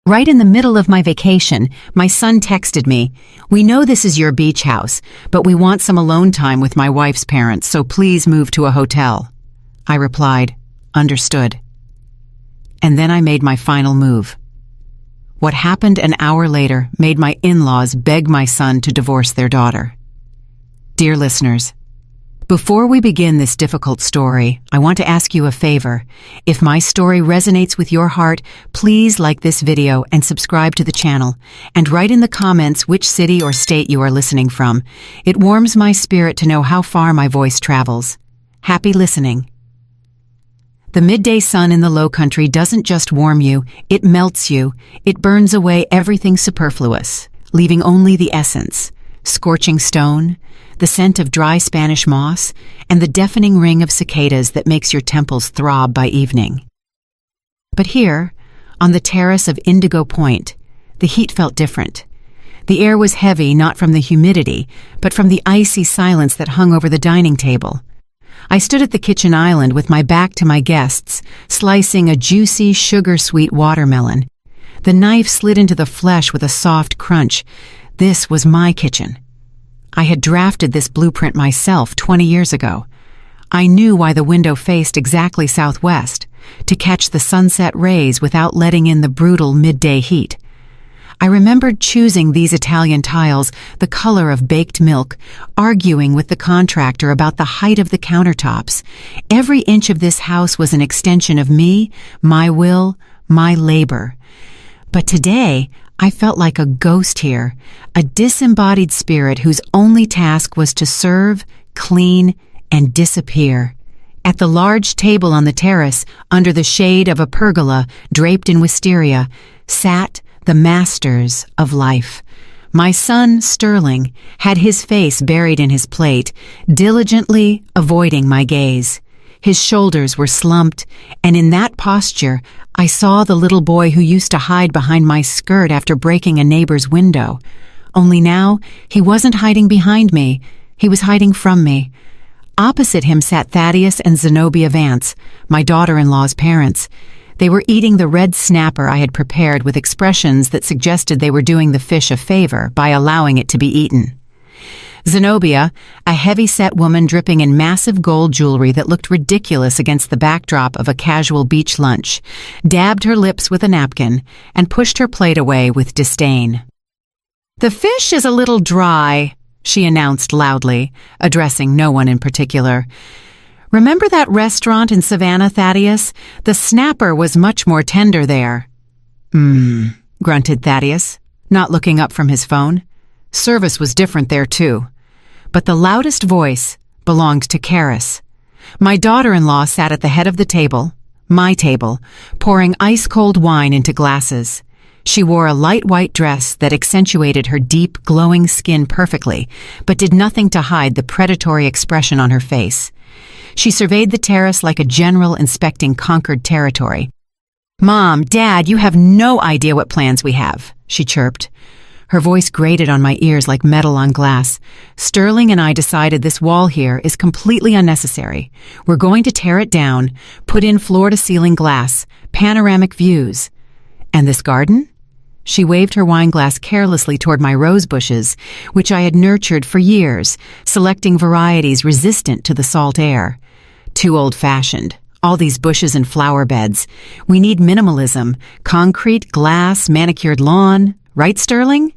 Right in the middle of my vacation, my son texted me, "We know this is your beach house, but we want some alone time with my wife's parents, so please move to a hotel." I replied, "Understood." And then I made my final move. What happened an hour later made my in-laws beg my son to divorce their daughter. Dear listeners, before we begin this difficult story, I want to ask you a favor. If my story resonates with your heart, please like this video and subscribe to the channel, and write in the comments which city or state you are listening from. It warms my spirit to know how far my voice travels. Happy listening. The midday sun in the low country doesn't just warm you, it melts you. It burns away everything superfluous, leaving only the essence: scorching stone, the scent of dry Spanish moss, and the deafening ring of cicadas that makes your temples throb by evening. But here, on the terrace of Indigo Point, the heat felt different. The air was heavy not from the humidity, but from the icy silence that hung over the dining table. I stood at the kitchen island with my back to my guests, slicing a juicy, sugar-sweet watermelon. The knife slid into the flesh with a soft crunch. This was my kitchen. I had drafted this blueprint myself 20 years ago. I knew why the window faced exactly southwest, to catch the sunset rays without letting in the brutal midday heat. I remembered choosing these Italian tiles, the color of baked milk, arguing with the contractor about the height of the countertops. Every inch of this house was an extension of me, my will, my labor. But today, I felt like a ghost here, a disembodied spirit whose only task was to serve, clean, and disappear. At the large table on the terrace, under the shade of a pergola draped in wisteria, sat the masters of life. My son, Sterling, had his face buried in his plate, diligently avoiding my gaze. His shoulders were slumped, and in that posture, I saw the little boy who used to hide behind my skirt after breaking a neighbor's window. Only now, he wasn't hiding behind me, he was hiding from me. Opposite him sat Thaddeus and Zenobia Vance, my daughter-in-law's parents. They were eating the red snapper I had prepared with expressions that suggested they were doing the fish a favor by allowing it to be eaten. Zenobia, a heavy-set woman dripping in massive gold jewelry that looked ridiculous against the backdrop of a casual beach lunch, dabbed her lips with a napkin and pushed her plate away with disdain. "The fish is a little dry," she announced loudly, addressing no one in particular. "Remember that restaurant in Savannah, Thaddeus? The snapper was much more tender there." Grunted Thaddeus, not looking up from his phone. Service was different there, too. But the loudest voice belonged to Karis. My daughter-in-law sat at the head of the table, my table, pouring ice-cold wine into glasses. She wore a light white dress that accentuated her deep, glowing skin perfectly, but did nothing to hide the predatory expression on her face. She surveyed the terrace like a general inspecting conquered territory. "Mom, Dad, you have no idea what plans we have," she chirped. Her voice grated on my ears like metal on glass. "Sterling and I decided this wall here is completely unnecessary. We're going to tear it down, put in floor-to-ceiling glass, panoramic views. And this garden?" She waved her wineglass carelessly toward my rose bushes, which I had nurtured for years, selecting varieties resistant to the salt air. "Too old-fashioned. All these bushes and flower beds. We need minimalism. Concrete, glass, manicured lawn. Right, Sterling?"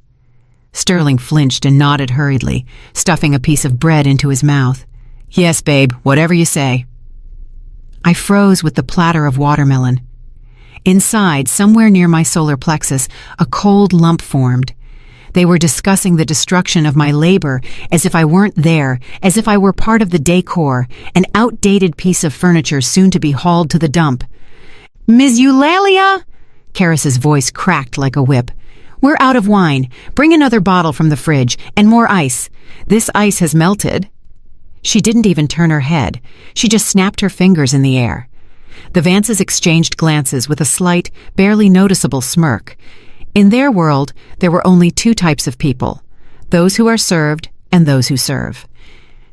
Sterling flinched and nodded hurriedly, stuffing a piece of bread into his mouth. "Yes, babe, whatever you say." I froze with the platter of watermelon. Inside, somewhere near my solar plexus, a cold lump formed. They were discussing the destruction of my labor as if I weren't there, as if I were part of the decor, an outdated piece of furniture soon to be hauled to the dump. "Ms. Eulalia?" Karis's voice cracked like a whip. "We're out of wine. Bring another bottle from the fridge, and more ice. This ice has melted." She didn't even turn her head. She just snapped her fingers in the air. The Vances exchanged glances with a slight, barely noticeable smirk. In their world, there were only two types of people: those who are served and those who serve.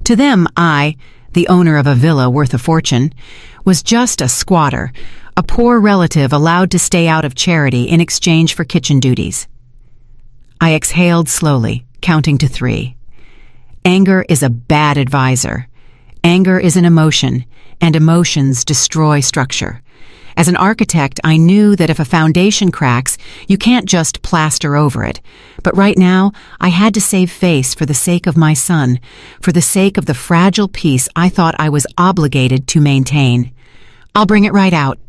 To them, I, the owner of a villa worth a fortune, was just a squatter, A poor relative allowed to stay out of charity in exchange for kitchen duties. I exhaled slowly, counting to 3. Anger is a bad advisor. Anger is an emotion, and emotions destroy structure. As an architect, I knew that if a foundation cracks, you can't just plaster over it. But right now, I had to save face for the sake of my son, for the sake of the fragile peace I thought I was obligated to maintain. "I'll bring it right out,"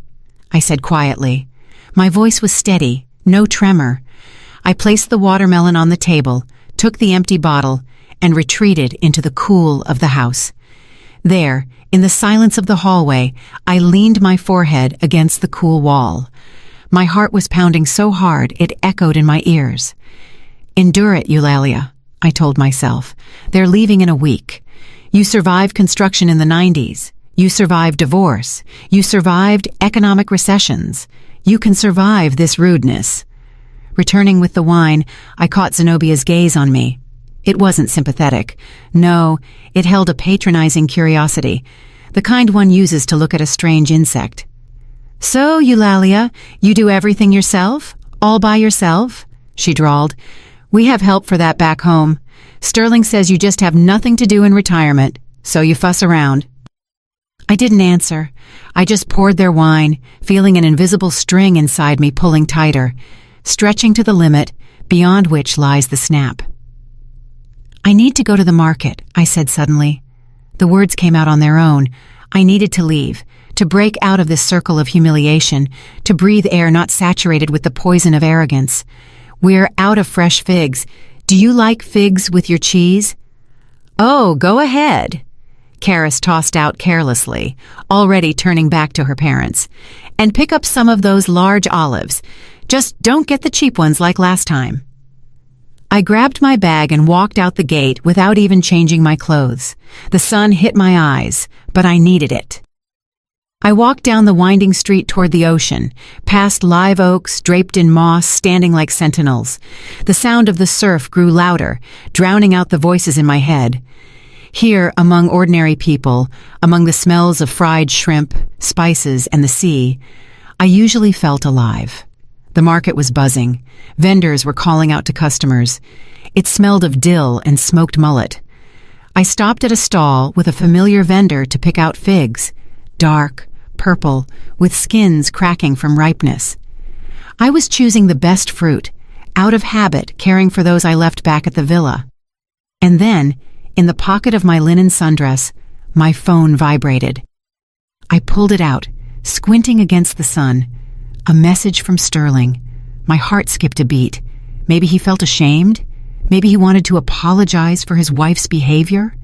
I said quietly. My voice was steady, no tremor. I placed the watermelon on the table, took the empty bottle, and retreated into the cool of the house. There, in the silence of the hallway, I leaned my forehead against the cool wall. My heart was pounding so hard it echoed in my ears. "Endure it, Eulalia," I told myself. "They're leaving in a week. You survived construction in the 90s. You survived divorce. You survived economic recessions. You can survive this rudeness." Returning with the wine, I caught Zenobia's gaze on me. It wasn't sympathetic. No, it held a patronizing curiosity, the kind one uses to look at a strange insect. "So, Eulalia, you do everything yourself? All by yourself?" she drawled. "We have help for that back home. Sterling says you just have nothing to do in retirement, so you fuss around." I didn't answer. I just poured their wine, feeling an invisible string inside me pulling tighter, stretching to the limit, beyond which lies the snap. "I need to go to the market," I said suddenly. The words came out on their own. I needed to leave, to break out of this circle of humiliation, to breathe air not saturated with the poison of arrogance. "We're out of fresh figs. Do you like figs with your cheese?" "Oh, go ahead," Karis tossed out carelessly, already turning back to her parents. "And pick up some of those large olives. Just don't get the cheap ones like last time." I grabbed my bag and walked out the gate without even changing my clothes. The sun hit my eyes, but I needed it. I walked down the winding street toward the ocean, past live oaks draped in moss standing like sentinels. The sound of the surf grew louder, drowning out the voices in my head. Here, among ordinary people, among the smells of fried shrimp, spices, and the sea, I usually felt alive. The market was buzzing. Vendors were calling out to customers. It smelled of dill and smoked mullet. I stopped at a stall with a familiar vendor to pick out figs, dark, purple, with skins cracking from ripeness. I was choosing the best fruit, out of habit caring for those I left back at the villa. And then, in the pocket of my linen sundress, my phone vibrated. I pulled it out, squinting against the sun. A message from Sterling. My heart skipped a beat. Maybe he felt ashamed? Maybe he wanted to apologize for his wife's behavior?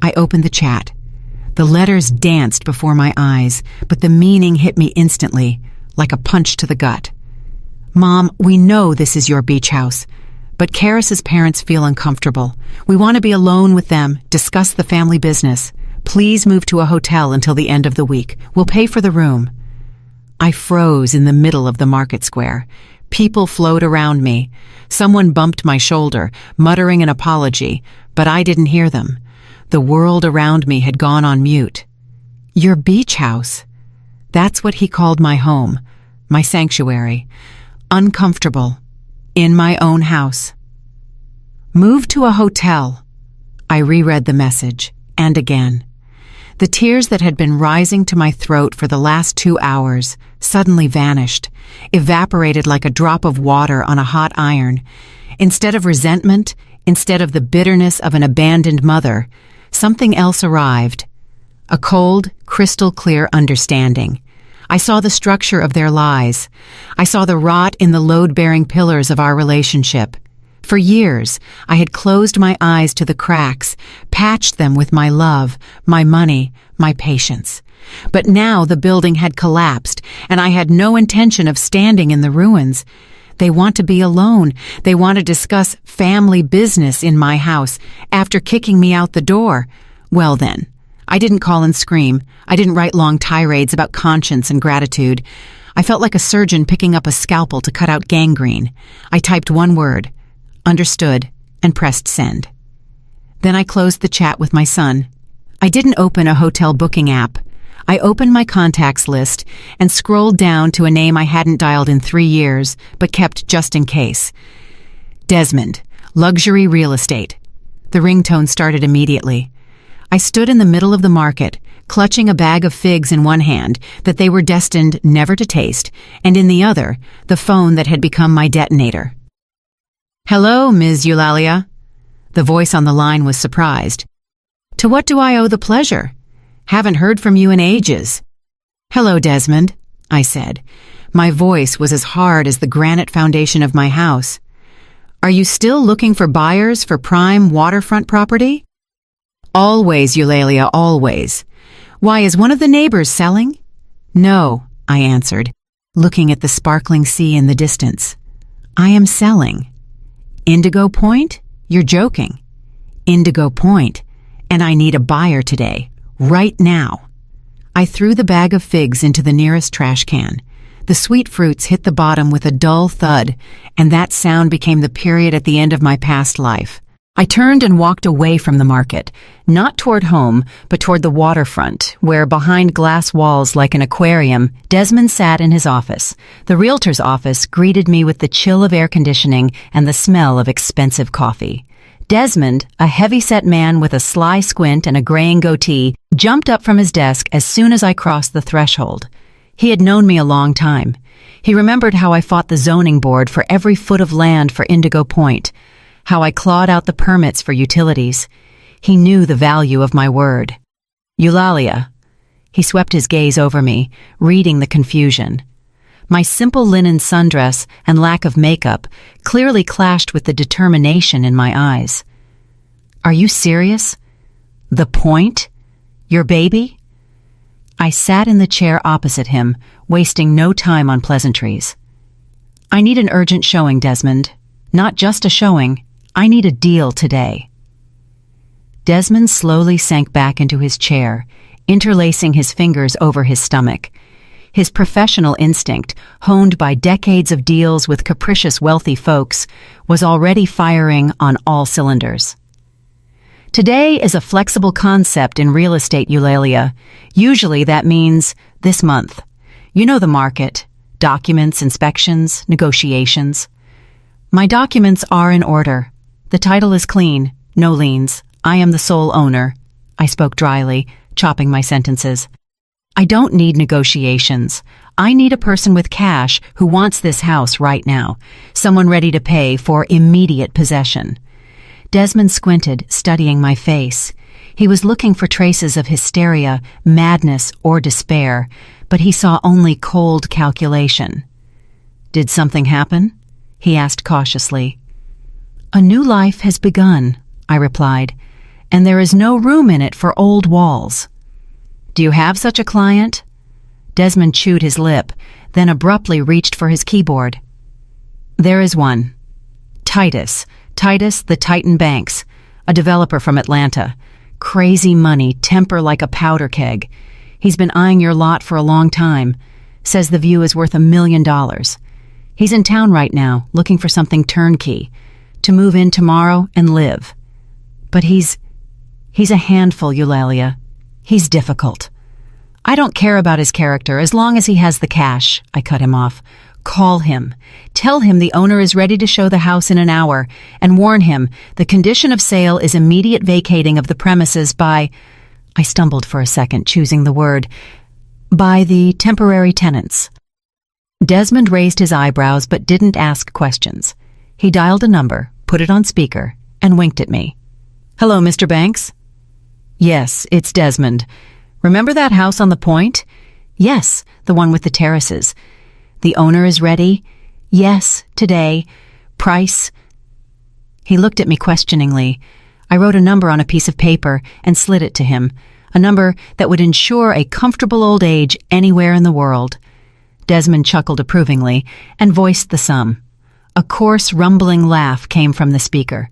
I opened the chat. The letters danced before my eyes, but the meaning hit me instantly, like a punch to the gut. "Mom, we know this is your beach house, but Karis's parents feel uncomfortable. We want to be alone with them, discuss the family business. Please move to a hotel until the end of the week. We'll pay for the room." I froze in the middle of the market square. People flowed around me. Someone bumped my shoulder, muttering an apology, but I didn't hear them. The world around me had gone on mute. Your beach house. That's what he called my home, my sanctuary. Uncomfortable. In my own house. Move to a hotel. I reread the message, and again. The tears that had been rising to my throat for the last 2 hours suddenly vanished, evaporated like a drop of water on a hot iron. Instead of resentment, instead of the bitterness of an abandoned mother, something else arrived. A cold, crystal-clear understanding. I saw the structure of their lies. I saw the rot in the load-bearing pillars of our relationship. For years, I had closed my eyes to the cracks, patched them with my love, my money, my patience. But now the building had collapsed, and I had no intention of standing in the ruins. They want to be alone. They want to discuss family business in my house after kicking me out the door. Well then, I didn't call and scream. I didn't write long tirades about conscience and gratitude. I felt like a surgeon picking up a scalpel to cut out gangrene. I typed one word, understood, and pressed send. Then I closed the chat with my son. I didn't open a hotel booking app. I opened my contacts list and scrolled down to a name I hadn't dialed in 3 years, but kept just in case. Desmond, luxury real estate. The ringtone started immediately. I stood in the middle of the market, clutching a bag of figs in one hand that they were destined never to taste, and in the other, the phone that had become my detonator. "Hello, Ms. Eulalia." The voice on the line was surprised. "To what do I owe the pleasure? Haven't heard from you in ages." "Hello, Desmond," I said. My voice was as hard as the granite foundation of my house. "Are you still looking for buyers for prime waterfront property?" "Always, Eulalia, always. Why, is one of the neighbors selling?" "No," I answered, looking at the sparkling sea in the distance. "I am selling." "Indigo Point? You're joking." "Indigo Point, and I need a buyer today, right now." I threw the bag of figs into the nearest trash can. The sweet fruits hit the bottom with a dull thud, and that sound became the period at the end of my past life. I turned and walked away from the market, not toward home, but toward the waterfront, where behind glass walls like an aquarium, Desmond sat in his office. The realtor's office greeted me with the chill of air conditioning and the smell of expensive coffee. Desmond, a heavy-set man with a sly squint and a graying goatee, jumped up from his desk as soon as I crossed the threshold. He had known me a long time. He remembered how I fought the zoning board for every foot of land for Indigo Point, how I clawed out the permits for utilities. He knew the value of my word. "Eulalia." He swept his gaze over me, reading the confusion. My simple linen sundress and lack of makeup clearly clashed with the determination in my eyes. "Are you serious? The Point? Your baby?" I sat in the chair opposite him, wasting no time on pleasantries. "I need an urgent showing, Desmond. Not just a showing. I need a deal today." Desmond slowly sank back into his chair, interlacing his fingers over his stomach. His professional instinct, honed by decades of deals with capricious wealthy folks, was already firing on all cylinders. "Today is a flexible concept in real estate, Eulalia. Usually that means this month. You know the market. Documents, inspections, negotiations. My documents are in order. The title is clean, no liens. I am the sole owner." I spoke dryly, chopping my sentences. "I don't need negotiations. I need a person with cash who wants this house right now, someone ready to pay for immediate possession." Desmond squinted, studying my face. He was looking for traces of hysteria, madness, or despair, but he saw only cold calculation. "Did something happen?" he asked cautiously. "A new life has begun," I replied, "and there is no room in it for old walls." "Do you have such a client?" Desmond chewed his lip, then abruptly reached for his keyboard. "There is one. Titus the Titan Banks, a developer from Atlanta. Crazy money, temper like a powder keg. He's been eyeing your lot for a long time. Says the view is worth $1 million. He's in town right now, looking for something turnkey, to move in tomorrow and live. But he's a handful, Eulalia. He's difficult. I don't care about his character as long as he has the cash," I cut him off. "Call him. Tell him the owner is ready to show the house in an hour, and warn him the condition of sale is immediate vacating of the premises by—" I stumbled for a second, choosing the word, "by the temporary tenants." Desmond raised his eyebrows but didn't ask questions. He dialed a number, put it on speaker, and winked at me. "Hello, Mr. Banks?" "Yes, it's Desmond. Remember that house on the Point?" "Yes, the one with the terraces." "The owner is ready?" "Yes, today. Price?" He looked at me questioningly. I wrote a number on a piece of paper and slid it to him, a number that would ensure a comfortable old age anywhere in the world. Desmond chuckled approvingly and voiced the sum. A coarse, rumbling laugh came from the speaker.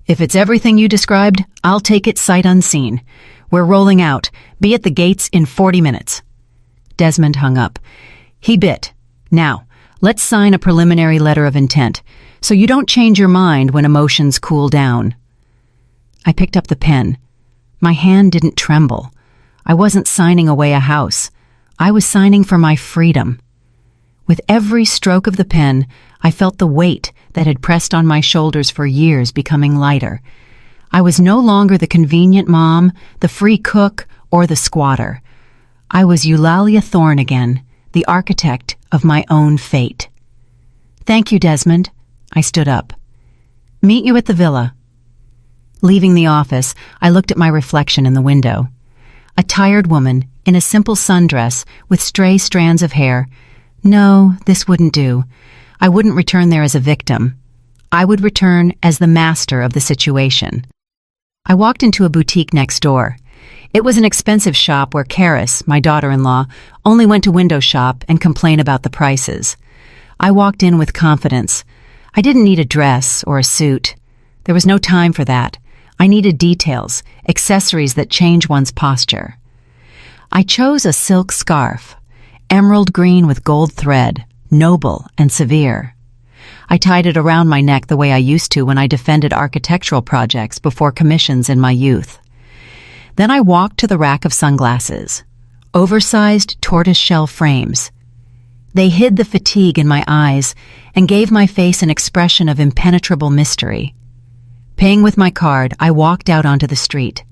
"If it's everything you described, I'll take it sight unseen. We're rolling out. Be at the gates in 40 minutes. Desmond hung up. He bit. "Now, let's sign a preliminary letter of intent, so you don't change your mind when emotions cool down." I picked up the pen. My hand didn't tremble. I wasn't signing away a house. I was signing for my freedom. With every stroke of the pen, I felt the weight that had pressed on my shoulders for years becoming lighter. I was no longer the convenient mom, the free cook, or the squatter. I was Eulalia Thorne again, the architect of my own fate. "Thank you, Desmond." I stood up. "Meet you at the villa." Leaving the office, I looked at my reflection in the window. A tired woman in a simple sundress with stray strands of hair. No, this wouldn't do. I wouldn't return there as a victim. I would return as the master of the situation. I walked into a boutique next door. It was an expensive shop where Karis, my daughter-in-law, only went to window shop and complain about the prices. I walked in with confidence. I didn't need a dress or a suit. There was no time for that. I needed details, accessories that change one's posture. I chose a silk scarf, emerald green with gold thread, noble and severe. I tied it around my neck the way I used to when I defended architectural projects before commissions in my youth. Then I walked to the rack of sunglasses, oversized tortoiseshell frames. They hid the fatigue in my eyes and gave my face an expression of impenetrable mystery. Paying with my card, I walked out onto the street.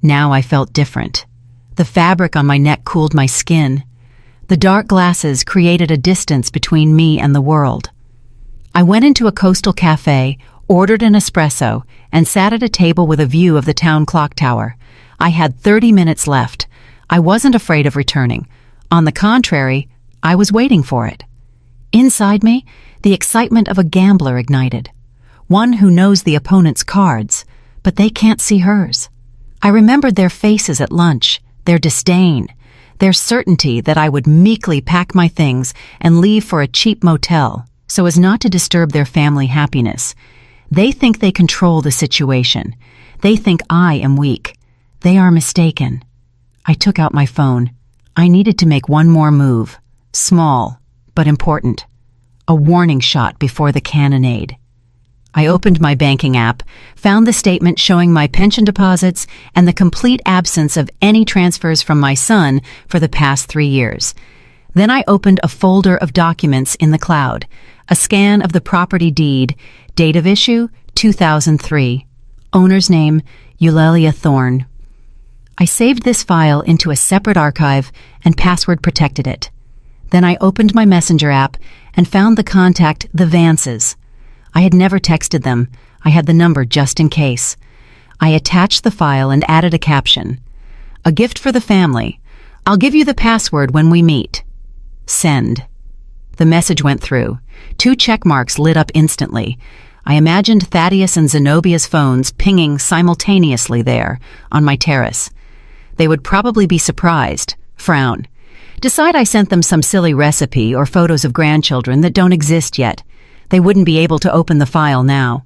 Now I felt different. The fabric on my neck cooled my skin. The dark glasses created a distance between me and the world. I went into a coastal cafe, ordered an espresso, and sat at a table with a view of the town clock tower. I had 30 minutes left. I wasn't afraid of returning. On the contrary, I was waiting for it. Inside me, the excitement of a gambler ignited. One who knows the opponent's cards, but they can't see hers. I remembered their faces at lunch, their disdain, their certainty that I would meekly pack my things and leave for a cheap motel so as not to disturb their family happiness. They think they control the situation. They think I am weak. They are mistaken. I took out my phone. I needed to make one more move. Small, but important. A warning shot before the cannonade. I opened my banking app, found the statement showing my pension deposits and the complete absence of any transfers from my son for the past 3 years. Then I opened a folder of documents in the cloud, a scan of the property deed, date of issue, 2003, owner's name, Eulalia Thorne. I saved this file into a separate archive and password protected it. Then I opened my Messenger app and found the contact The Vances. I had never texted them. I had the number just in case. I attached the file and added a caption. "A gift for the family. I'll give you the password when we meet. Send." The message went through. 2 check marks lit up instantly. I imagined Thaddeus and Zenobia's phones pinging simultaneously there, on my terrace. They would probably be surprised, frown, decide I sent them some silly recipe or photos of grandchildren that don't exist yet. They wouldn't be able to open the file now.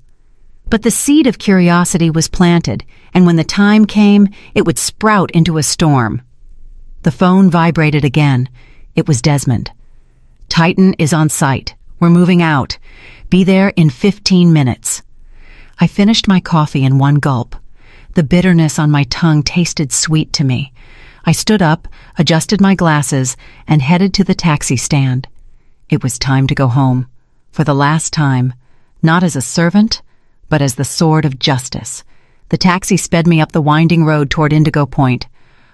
But the seed of curiosity was planted, and when the time came, it would sprout into a storm. The phone vibrated again. It was Desmond. "Titan is on site. We're moving out. Be there in 15 minutes. I finished my coffee in one gulp. The bitterness on my tongue tasted sweet to me. I stood up, adjusted my glasses, and headed to the taxi stand. It was time to go home. For the last time, not as a servant, but as the sword of justice. The taxi sped me up the winding road toward Indigo Point.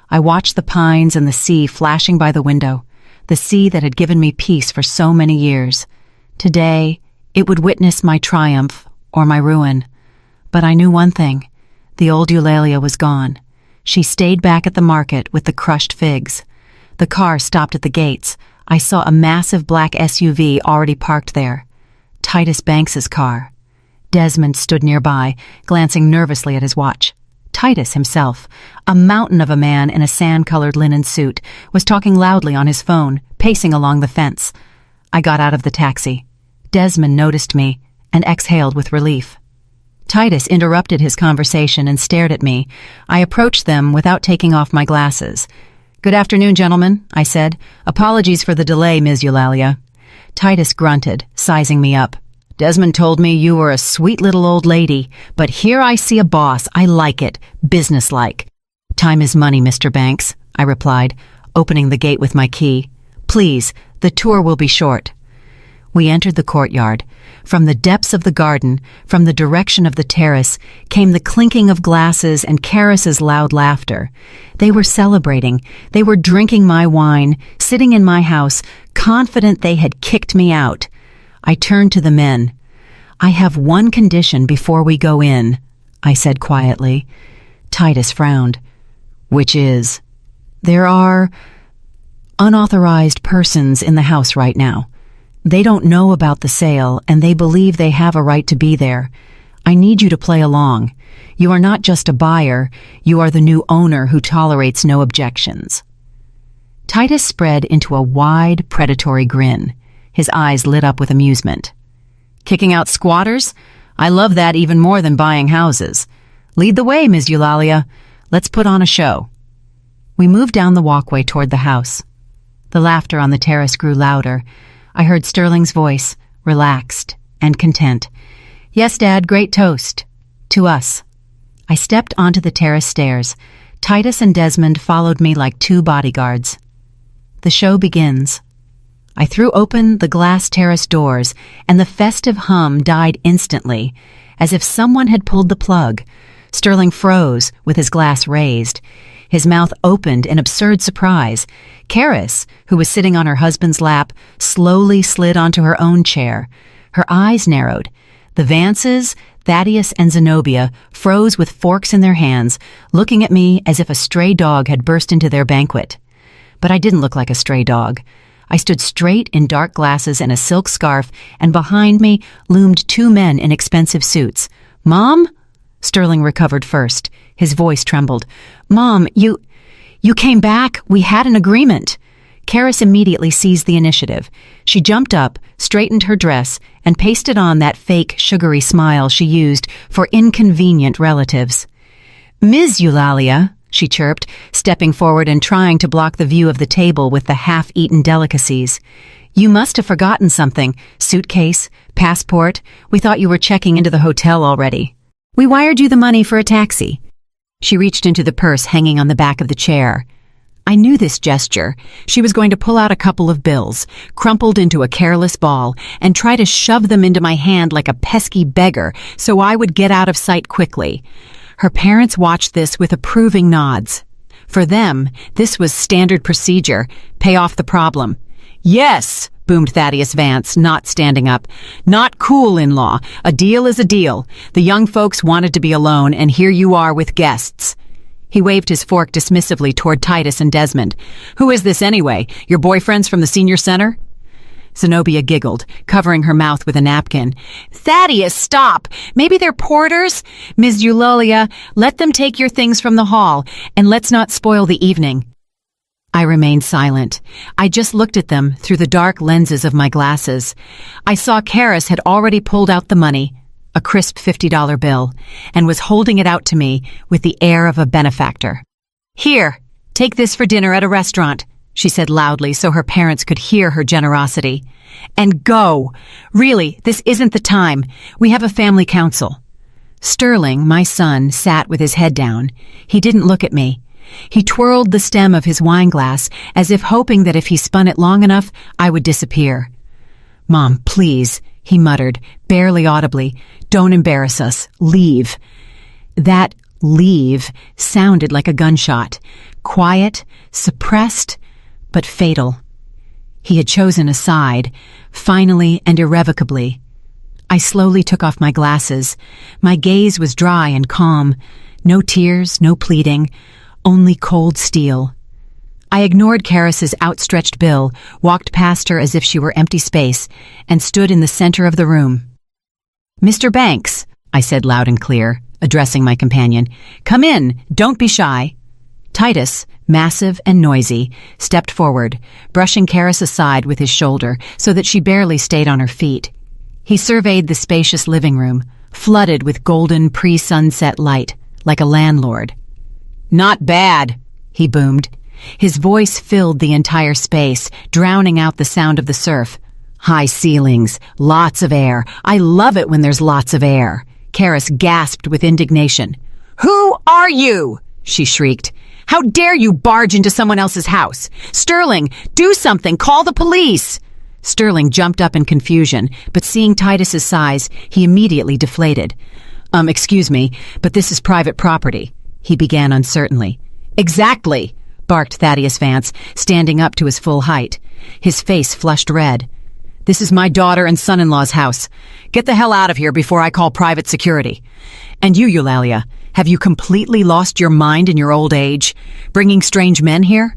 I watched the pines and the sea flashing by the window, the sea that had given me peace for so many years. Today, it would witness my triumph or my ruin. But I knew one thing. The old Eulalia was gone. She stayed back at the market with the crushed figs. The car stopped at the gates. I saw a massive black SUV already parked there. Titus Banks's car. Desmond stood nearby, glancing nervously at his watch. Titus himself, a mountain of a man in a sand-colored linen suit, was talking loudly on his phone, pacing along the fence. I got out of the taxi. Desmond noticed me and exhaled with relief. Titus interrupted his conversation and stared at me. I approached them without taking off my glasses. "Good afternoon, gentlemen," I said. "Apologies for the delay, Ms. Eulalia." Titus grunted, sizing me up. "Desmond told me you were a sweet little old lady, but here I see a boss. I like it. Businesslike. Time is money, Mr. Banks, I replied, opening the gate with my key. Please, the tour will be short. We entered the courtyard. From the depths of the garden, from the direction of the terrace, came the clinking of glasses and Karis's loud laughter. They were celebrating. They were drinking my wine, sitting in my house, confident they had kicked me out. I turned to the men. I have one condition before we go in, I said quietly. Titus frowned. Which is? There are unauthorized persons in the house right now. They don't know about the sale, and they believe they have a right to be there. I need you to play along. You are not just a buyer, you are the new owner who tolerates no objections. Titus spread into a wide, predatory grin. His eyes lit up with amusement. Kicking out squatters? I love that even more than buying houses. Lead the way, Ms. Eulalia. Let's put on a show. We moved down the walkway toward the house. The laughter on the terrace grew louder. I heard Sterling's voice, relaxed and content. Yes, Dad, great toast. To us. I stepped onto the terrace stairs. Titus and Desmond followed me like two bodyguards. The show begins. I threw open the glass terrace doors, and the festive hum died instantly, as if someone had pulled the plug. Sterling froze, with his glass raised. His mouth opened in absurd surprise. Karis, who was sitting on her husband's lap, slowly slid onto her own chair. Her eyes narrowed. The Vances, Thaddeus and Zenobia, froze with forks in their hands, looking at me as if a stray dog had burst into their banquet. But I didn't look like a stray dog. I stood straight in dark glasses and a silk scarf, and behind me loomed two men in expensive suits. Mom? Sterling recovered first. His voice trembled. Mom, you came back. We had an agreement. Karis immediately seized the initiative. She jumped up, straightened her dress, and pasted on that fake, sugary smile she used for inconvenient relatives. Ms. Eulalia, she chirped, stepping forward and trying to block the view of the table with the half-eaten delicacies. You must have forgotten something. Suitcase, passport. We thought you were checking into the hotel already. We wired you the money for a taxi. She reached into the purse hanging on the back of the chair. I knew this gesture. She was going to pull out a couple of bills, crumpled into a careless ball, and try to shove them into my hand like a pesky beggar so I would get out of sight quickly. Her parents watched this with approving nods. For them, this was standard procedure. Pay off the problem. Yes, boomed Thaddeus Vance, not standing up. Not cool, in-law. A deal is a deal. The young folks wanted to be alone, and here you are with guests. He waved his fork dismissively toward Titus and Desmond. Who is this anyway? Your boyfriends from the senior center? Zenobia giggled, covering her mouth with a napkin. Thaddeus, stop! Maybe they're porters? Ms. Eulalia, let them take your things from the hall, and let's not spoil the evening. I remained silent. I just looked at them through the dark lenses of my glasses. I saw Karis had already pulled out the money, a crisp $50 bill, and was holding it out to me with the air of a benefactor. Here, take this for dinner at a restaurant, she said loudly so her parents could hear her generosity. And go! Really, this isn't the time. We have a family council. Sterling, my son, sat with his head down. He didn't look at me. He twirled the stem of his wineglass as if hoping that if he spun it long enough, I would disappear. Mom, please, he muttered, barely audibly. Don't embarrass us. Leave. That leave sounded like a gunshot. Quiet, suppressed, but fatal. He had chosen a side, finally and irrevocably. I slowly took off my glasses. My gaze was dry and calm. No tears, no pleading, only cold steel. I ignored Karis's outstretched bill, walked past her as if she were empty space, and stood in the center of the room. Mr. Banks, I said loud and clear, addressing my companion, come in, don't be shy. Titus, massive and noisy, stepped forward, brushing Karis aside with his shoulder so that she barely stayed on her feet. He surveyed the spacious living room, flooded with golden pre-sunset light, like a landlord. Not bad, he boomed. His voice filled the entire space, drowning out the sound of the surf. High ceilings, lots of air. I love it when there's lots of air. Karis gasped with indignation. Who are you? She shrieked. How dare you barge into someone else's house? Sterling, do something. Call the police. Sterling jumped up in confusion, but seeing Titus's size, he immediately deflated. Excuse me, but this is private property, he began uncertainly. Exactly, barked Thaddeus Vance, standing up to his full height. His face flushed red. This is my daughter and son-in-law's house. Get the hell out of here before I call private security. And you, Eulalia, have you completely lost your mind in your old age? Bringing strange men here?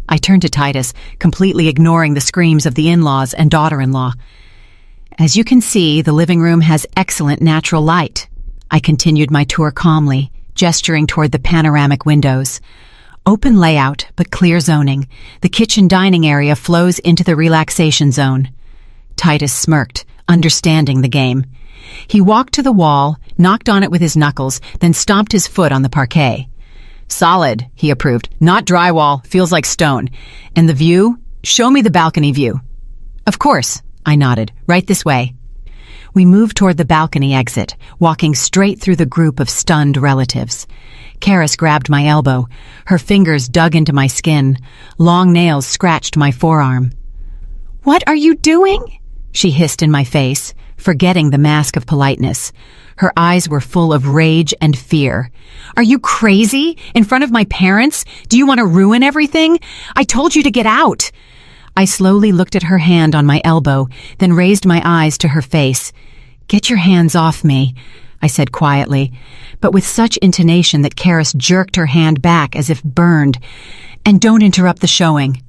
I turned to Titus, completely ignoring the screams of the in-laws and daughter-in-law. As you can see, the living room has excellent natural light. I continued my tour calmly, gesturing toward the panoramic windows. Open layout, but clear zoning. The kitchen dining area flows into the relaxation zone. Titus smirked, understanding the game. He walked to the wall, knocked on it with his knuckles, then stomped his foot on the parquet. Solid, he approved. Not drywall, feels like stone. And the view? Show me the balcony view. Of course, I nodded. Right this way. We moved toward the balcony exit, walking straight through the group of stunned relatives. Karis grabbed my elbow. Her fingers dug into my skin. Long nails scratched my forearm. What are you doing? She hissed in my face, forgetting the mask of politeness. Her eyes were full of rage and fear. Are you crazy? In front of my parents? Do you want to ruin everything? I told you to get out. I slowly looked at her hand on my elbow, then raised my eyes to her face. Get your hands off me, I said quietly, but with such intonation that Karis jerked her hand back as if burned. And don't interrupt the showing.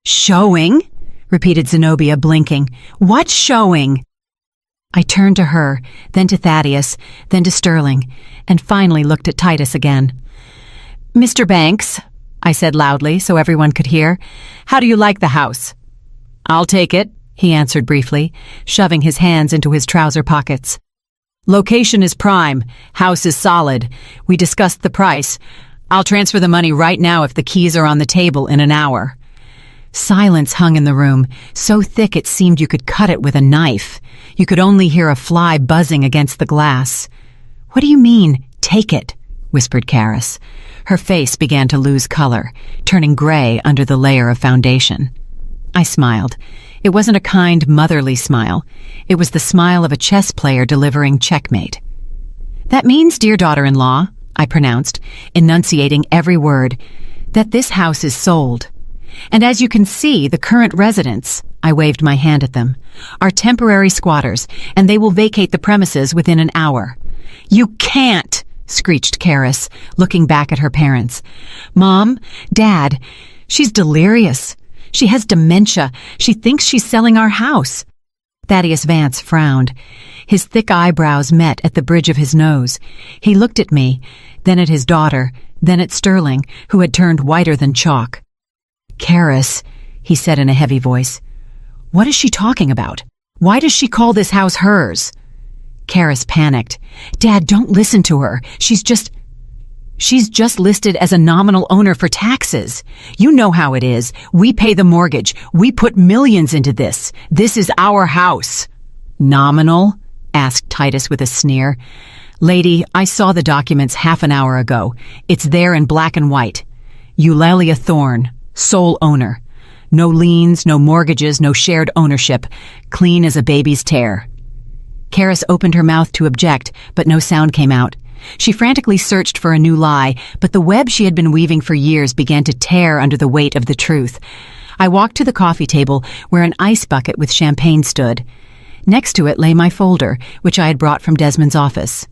Showing? Repeated Zenobia, blinking. What showing? I turned to her, then to Thaddeus, then to Sterling, and finally looked at Titus again. Mr. Banks, I said loudly so everyone could hear, how do you like the house? I'll take it, he answered briefly, shoving his hands into his trouser pockets. Location is prime, house is solid. We discussed the price. I'll transfer the money right now if the keys are on the table in an hour. Silence hung in the room, so thick it seemed you could cut it with a knife. You could only hear a fly buzzing against the glass. What do you mean, take it? Whispered Karis. Her face began to lose color, turning gray under the layer of foundation. I smiled. It wasn't a kind, motherly smile. It was the smile of a chess player delivering checkmate. That means, dear daughter-in-law, I pronounced, enunciating every word, that this house is sold. And as you can see, the current residents, I waved my hand at them, are temporary squatters, and they will vacate the premises within an hour. You can't, screeched Karis, looking back at her parents. Mom, Dad, she's delirious. She has dementia. She thinks she's selling our house. Thaddeus Vance frowned. His thick eyebrows met at the bridge of his nose. He looked at me, then at his daughter, then at Sterling, who had turned whiter than chalk. Karis, he said in a heavy voice, what is she talking about? Why does she call this house hers? Karis panicked. Dad, don't listen to her. She's just listed as a nominal owner for taxes. You know how it is. We pay the mortgage. We put millions into this. This is our house. Nominal? Asked Titus with a sneer. Lady, I saw the documents half an hour ago. It's there in black and white. Eulalia Thorne, sole owner. No liens, no mortgages, no shared ownership. Clean as a baby's tear. Karis opened her mouth to object, but no sound came out. She frantically searched for a new lie, but the web she had been weaving for years began to tear under the weight of the truth. I walked to the coffee table where an ice bucket with champagne stood. Next to it lay my folder, which I had brought from Desmond's office.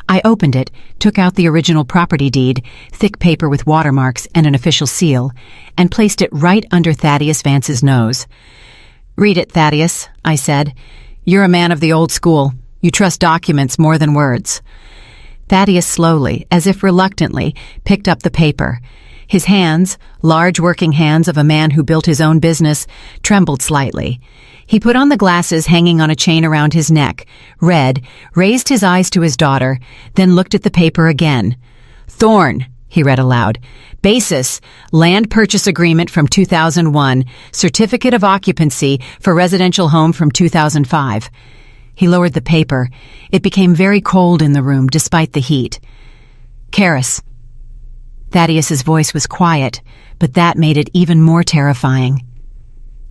I opened it, took out the original property deed, thick paper with watermarks and an official seal, and placed it right under Thaddeus Vance's nose. Read it, Thaddeus, I said. You're a man of the old school. You trust documents more than words. Thaddeus slowly, as if reluctantly, picked up the paper. His hands, large working hands of a man who built his own business, trembled slightly. He put on the glasses hanging on a chain around his neck, read, raised his eyes to his daughter, then looked at the paper again. Thorne, he read aloud. Basis, land purchase agreement from 2001, certificate of occupancy for residential home from 2005. He lowered the paper. It became very cold in the room despite the heat. Karis. Thaddeus's voice was quiet, but that made it even more terrifying.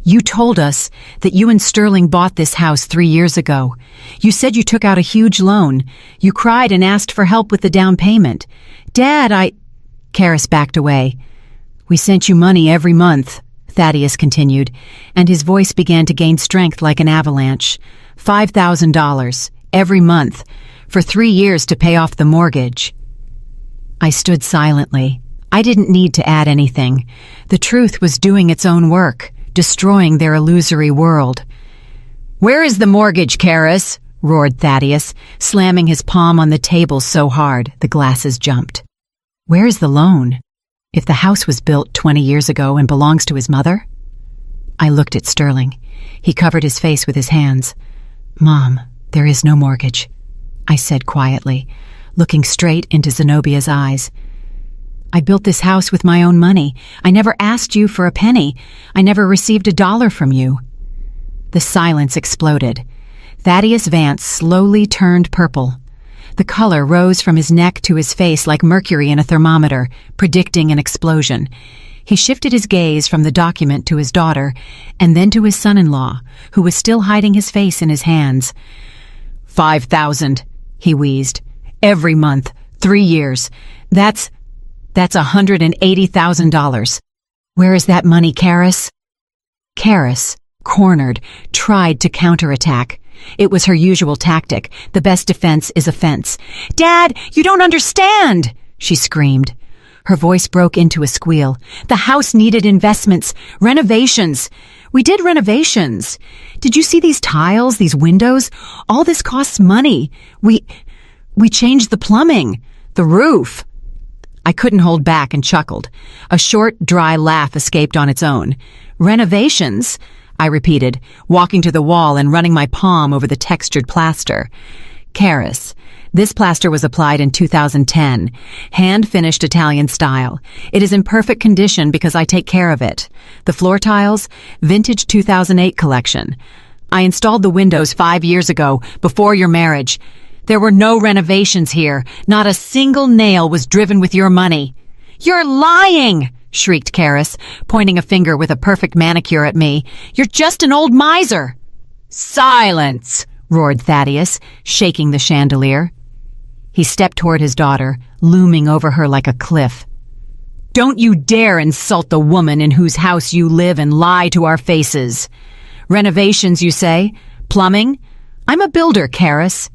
You told us that you and Sterling bought this house 3 years ago. You said you took out a huge loan. You cried and asked for help with the down payment. Dad, Karis backed away. We sent you money every month, Thaddeus continued, and his voice began to gain strength like an avalanche. $5,000 every month for 3 years to pay off the mortgage. I stood silently. I didn't need to add anything. The truth was doing its own work, destroying their illusory world. Where is the mortgage, Karis? Roared Thaddeus, slamming his palm on the table so hard the glasses jumped. Where is the loan? If the house was built 20 years ago and belongs to his mother? I looked at Sterling. He covered his face with his hands. Mom, there is no mortgage, I said quietly, looking straight into Zenobia's eyes. I built this house with my own money. I never asked you for a penny. I never received $1 from you. The silence exploded. Thaddeus Vance slowly turned purple. The color rose from his neck to his face like mercury in a thermometer, predicting an explosion. He shifted his gaze from the document to his daughter, and then to his son-in-law, who was still hiding his face in his hands. 5,000, he wheezed. Every month, 3 years. That's $180,000. Where is that money, Karis? Karis, cornered, tried to counterattack. It was her usual tactic. The best defense is offense. Dad, you don't understand, she screamed. Her voice broke into a squeal. The house needed investments, renovations. We did renovations. Did you see these tiles, these windows? All this costs money. We changed the plumbing, the roof. I couldn't hold back and chuckled. A short, dry laugh escaped on its own. Renovations? I repeated, walking to the wall and running my palm over the textured plaster. Karis, this plaster was applied in 2010, hand-finished Italian style. It is in perfect condition because I take care of it. The floor tiles, vintage 2008 collection. I installed the windows 5 years ago, before your marriage. There were no renovations here. Not a single nail was driven with your money. You're lying! Shrieked Karis, pointing a finger with a perfect manicure at me. You're just an old miser! Silence! Roared Thaddeus, shaking the chandelier. He stepped toward his daughter, looming over her like a cliff. Don't you dare insult the woman in whose house you live and lie to our faces. Renovations, you say? Plumbing? I'm a builder, Karis.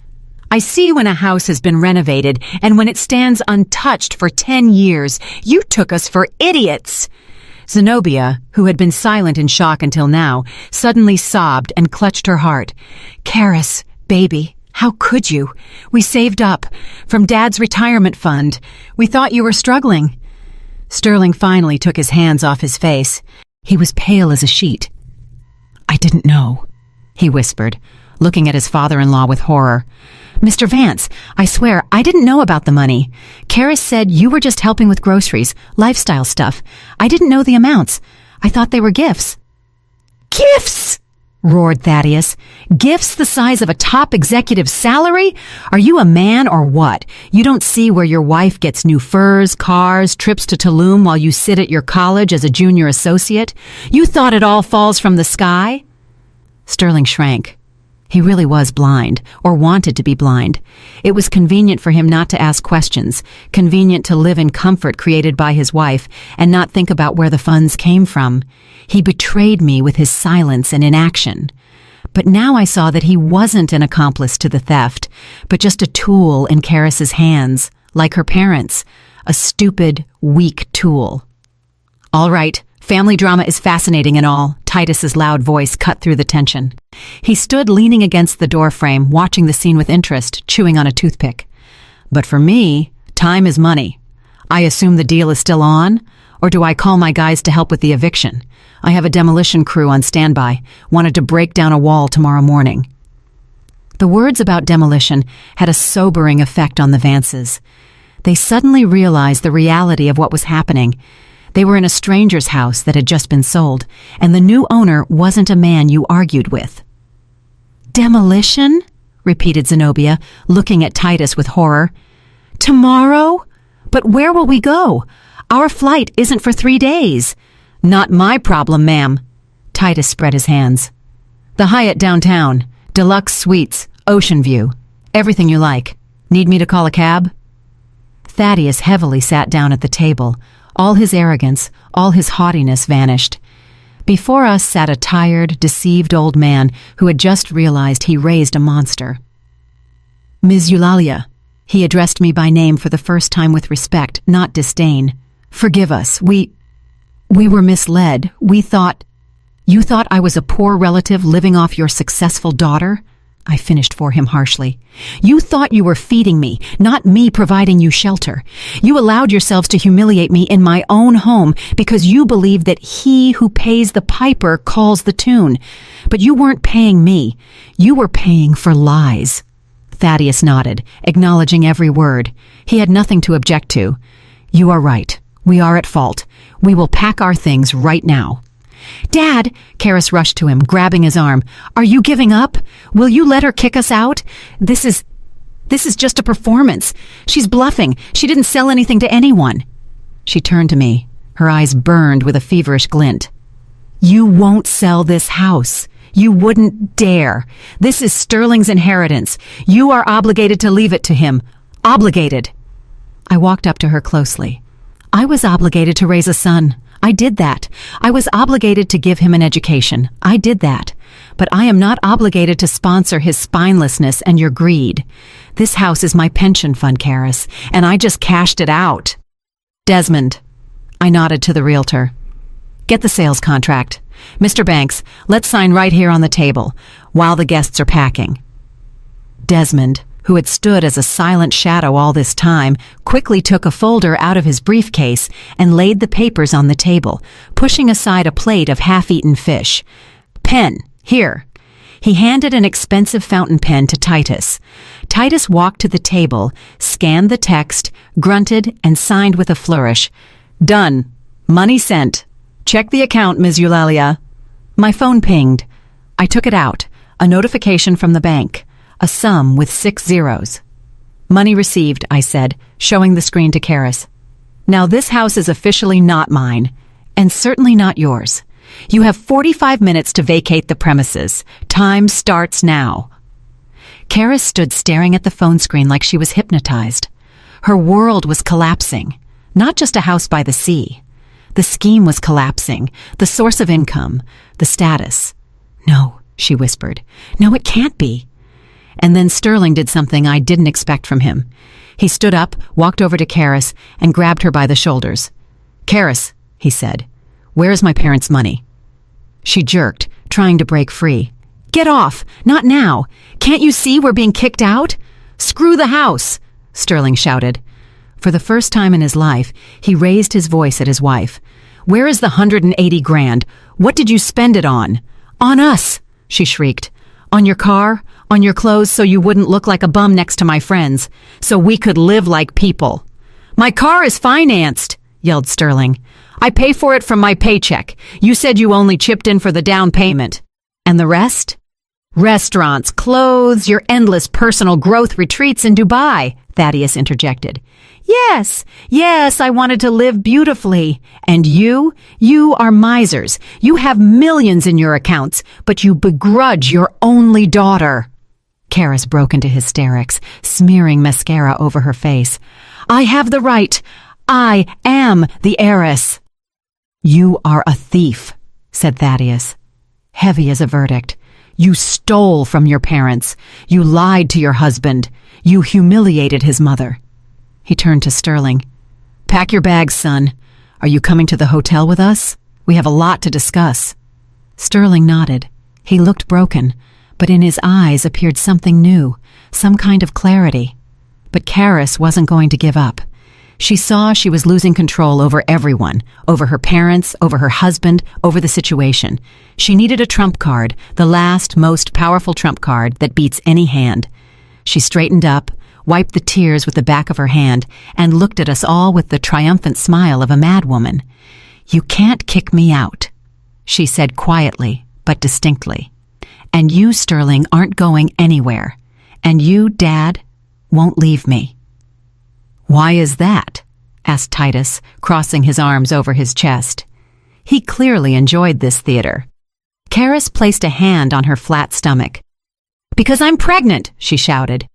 I see when a house has been renovated and when it stands untouched for 10 years. You took us for idiots. Zenobia, who had been silent in shock until now, suddenly sobbed and clutched her heart. Karis, baby, how could you? We saved up from Dad's retirement fund. We thought you were struggling. Sterling finally took his hands off his face. He was pale as a sheet. I didn't know, he whispered, looking at his father-in-law with horror. Mr. Vance, I swear, I didn't know about the money. Karis said you were just helping with groceries, lifestyle stuff. I didn't know the amounts. I thought they were gifts. Gifts! Roared Thaddeus. Gifts the size of a top executive's salary? Are you a man or what? You don't see where your wife gets new furs, cars, trips to Tulum while you sit at your college as a junior associate? You thought it all falls from the sky? Sterling shrank. He really was blind, or wanted to be blind. It was convenient for him not to ask questions, convenient to live in comfort created by his wife, and not think about where the funds came from. He betrayed me with his silence and inaction. But now I saw that he wasn't an accomplice to the theft, but just a tool in Karis's hands, like her parents, a stupid, weak tool. All right, family drama is fascinating and all, Titus's loud voice cut through the tension. He stood leaning against the doorframe, watching the scene with interest, chewing on a toothpick. But for me, time is money. I assume the deal is still on, or do I call my guys to help with the eviction? I have a demolition crew on standby, wanted to break down a wall tomorrow morning. The words about demolition had a sobering effect on the Vances. They suddenly realized the reality of what was happening. They were in a stranger's house that had just been sold, and the new owner wasn't a man you argued with. Demolition? Repeated Zenobia, looking at Titus with horror. Tomorrow? But where will we go? Our flight isn't for 3 days. Not my problem, ma'am. Titus spread his hands. The Hyatt downtown, deluxe suites, ocean view. Everything you like. Need me to call a cab? Thaddeus heavily sat down at the table. All his arrogance, all his haughtiness vanished. Before us sat a tired, deceived old man who had just realized he raised a monster. Ms. Eulalia, he addressed me by name for the first time with respect, not disdain. Forgive us. We were misled. You thought I was a poor relative living off your successful daughter? I finished for him harshly. You thought you were feeding me, not me providing you shelter. You allowed yourselves to humiliate me in my own home because you believed that he who pays the piper calls the tune. But you weren't paying me. You were paying for lies. Thaddeus nodded, acknowledging every word. He had nothing to object to. You are right. We are at fault. We will pack our things right now. Dad, Karis rushed to him, grabbing his arm. Are you giving up? Will you let her kick us out? This is just a performance. She's bluffing. She didn't sell anything to anyone. She turned to me. Her eyes burned with a feverish glint. You won't sell this house. You wouldn't dare. This is Sterling's inheritance. You are obligated to leave it to him. Obligated. I walked up to her closely. I was obligated to raise a son. I did that. I was obligated to give him an education. I did that. But I am not obligated to sponsor his spinelessness and your greed. This house is my pension fund, Karis, and I just cashed it out. Desmond. I nodded to the realtor. Get the sales contract. Mr. Banks, let's sign right here on the table, while the guests are packing. Desmond, who had stood as a silent shadow all this time, quickly took a folder out of his briefcase and laid the papers on the table, pushing aside a plate of half-eaten fish. Pen, here. He handed an expensive fountain pen to Titus. Titus walked to the table, scanned the text, grunted, and signed with a flourish. Done. Money sent. Check the account, Ms. Eulalia. My phone pinged. I took it out. A notification from the bank. A sum with 6 zeros. Money received, I said, showing the screen to Karis. Now this house is officially not mine, and certainly not yours. You have 45 minutes to vacate the premises. Time starts now. Karis stood staring at the phone screen like she was hypnotized. Her world was collapsing, not just a house by the sea. The scheme was collapsing, the source of income, the status. No, she whispered. No, it can't be. And then Sterling did something I didn't expect from him. He stood up, walked over to Karis, and grabbed her by the shoulders. Karis, he said, where is my parents' money? She jerked, trying to break free. Get off! Not now! Can't you see we're being kicked out? Screw the house! Sterling shouted. For the first time in his life, he raised his voice at his wife. Where is the 180 grand? What did you spend it on? On us, she shrieked. On your car? On your clothes so you wouldn't look like a bum next to my friends. So we could live like people. My car is financed, yelled Sterling. I pay for it from my paycheck. You said you only chipped in for the down payment. And the rest? Restaurants, clothes, your endless personal growth retreats in Dubai, Thaddeus interjected. Yes, I wanted to live beautifully. And you are misers. You have millions in your accounts, but you begrudge your only daughter. Karis broke into hysterics, smearing mascara over her face. I have the right. I am the heiress. You are a thief, said Thaddeus, heavy as a verdict. You stole from your parents. You lied to your husband. You humiliated his mother. He turned to Sterling. Pack your bags, son. Are you coming to the hotel with us? We have a lot to discuss. Sterling nodded. He looked broken, but in his eyes appeared something new, some kind of clarity. But Karis wasn't going to give up. She saw she was losing control over everyone, over her parents, over her husband, over the situation. She needed a trump card, the last, most powerful trump card that beats any hand. She straightened up, wiped the tears with the back of her hand, and looked at us all with the triumphant smile of a madwoman. You can't kick me out, she said quietly but distinctly. And you, Sterling, aren't going anywhere. And you, Dad, won't leave me. Why is that? asked Titus, crossing his arms over his chest. He clearly enjoyed this theater. Karis placed a hand on her flat stomach. "Because I'm pregnant," she shouted.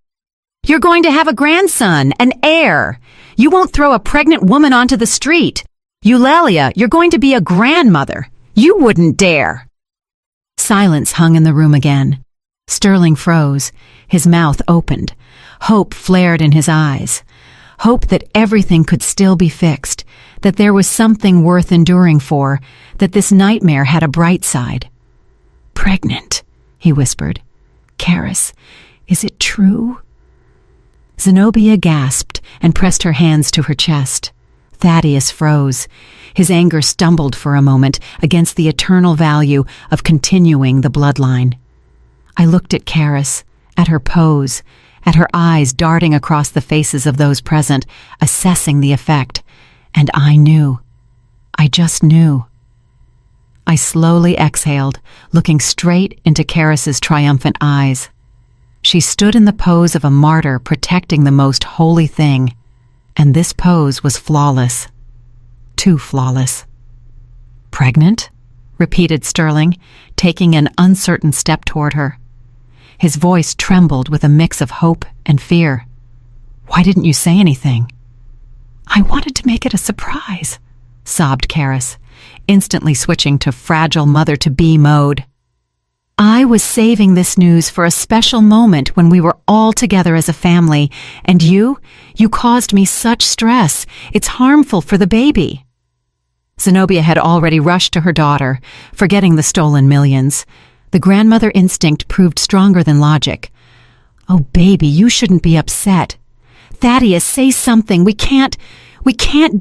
"You're going to have a grandson, an heir. You won't throw a pregnant woman onto the street. Eulalia, you're going to be a grandmother. You wouldn't dare." Silence hung in the room again. Sterling froze. His mouth opened. Hope flared in his eyes. Hope that everything could still be fixed, that there was something worth enduring for, that this nightmare had a bright side. "Pregnant," he whispered. "Karis, is it true?" Zenobia gasped and pressed her hands to her chest. Thaddeus froze. His anger stumbled for a moment against the eternal value of continuing the bloodline. I looked at Karis, at her pose, at her eyes darting across the faces of those present, assessing the effect, and I knew. I just knew. I slowly exhaled, looking straight into Karis's triumphant eyes. She stood in the pose of a martyr protecting the most holy thing, and this pose was flawless. Too flawless. "Pregnant?" repeated Sterling, taking an uncertain step toward her. His voice trembled with a mix of hope and fear. "Why didn't you say anything?" "I wanted to make it a surprise," sobbed Karis, instantly switching to fragile mother-to-be mode. "I was saving this news for a special moment when we were all together as a family, and you caused me such stress. It's harmful for the baby." Zenobia had already rushed to her daughter, forgetting the stolen millions. The grandmother instinct proved stronger than logic. "Oh, baby, you shouldn't be upset. Thaddeus, say something. We can't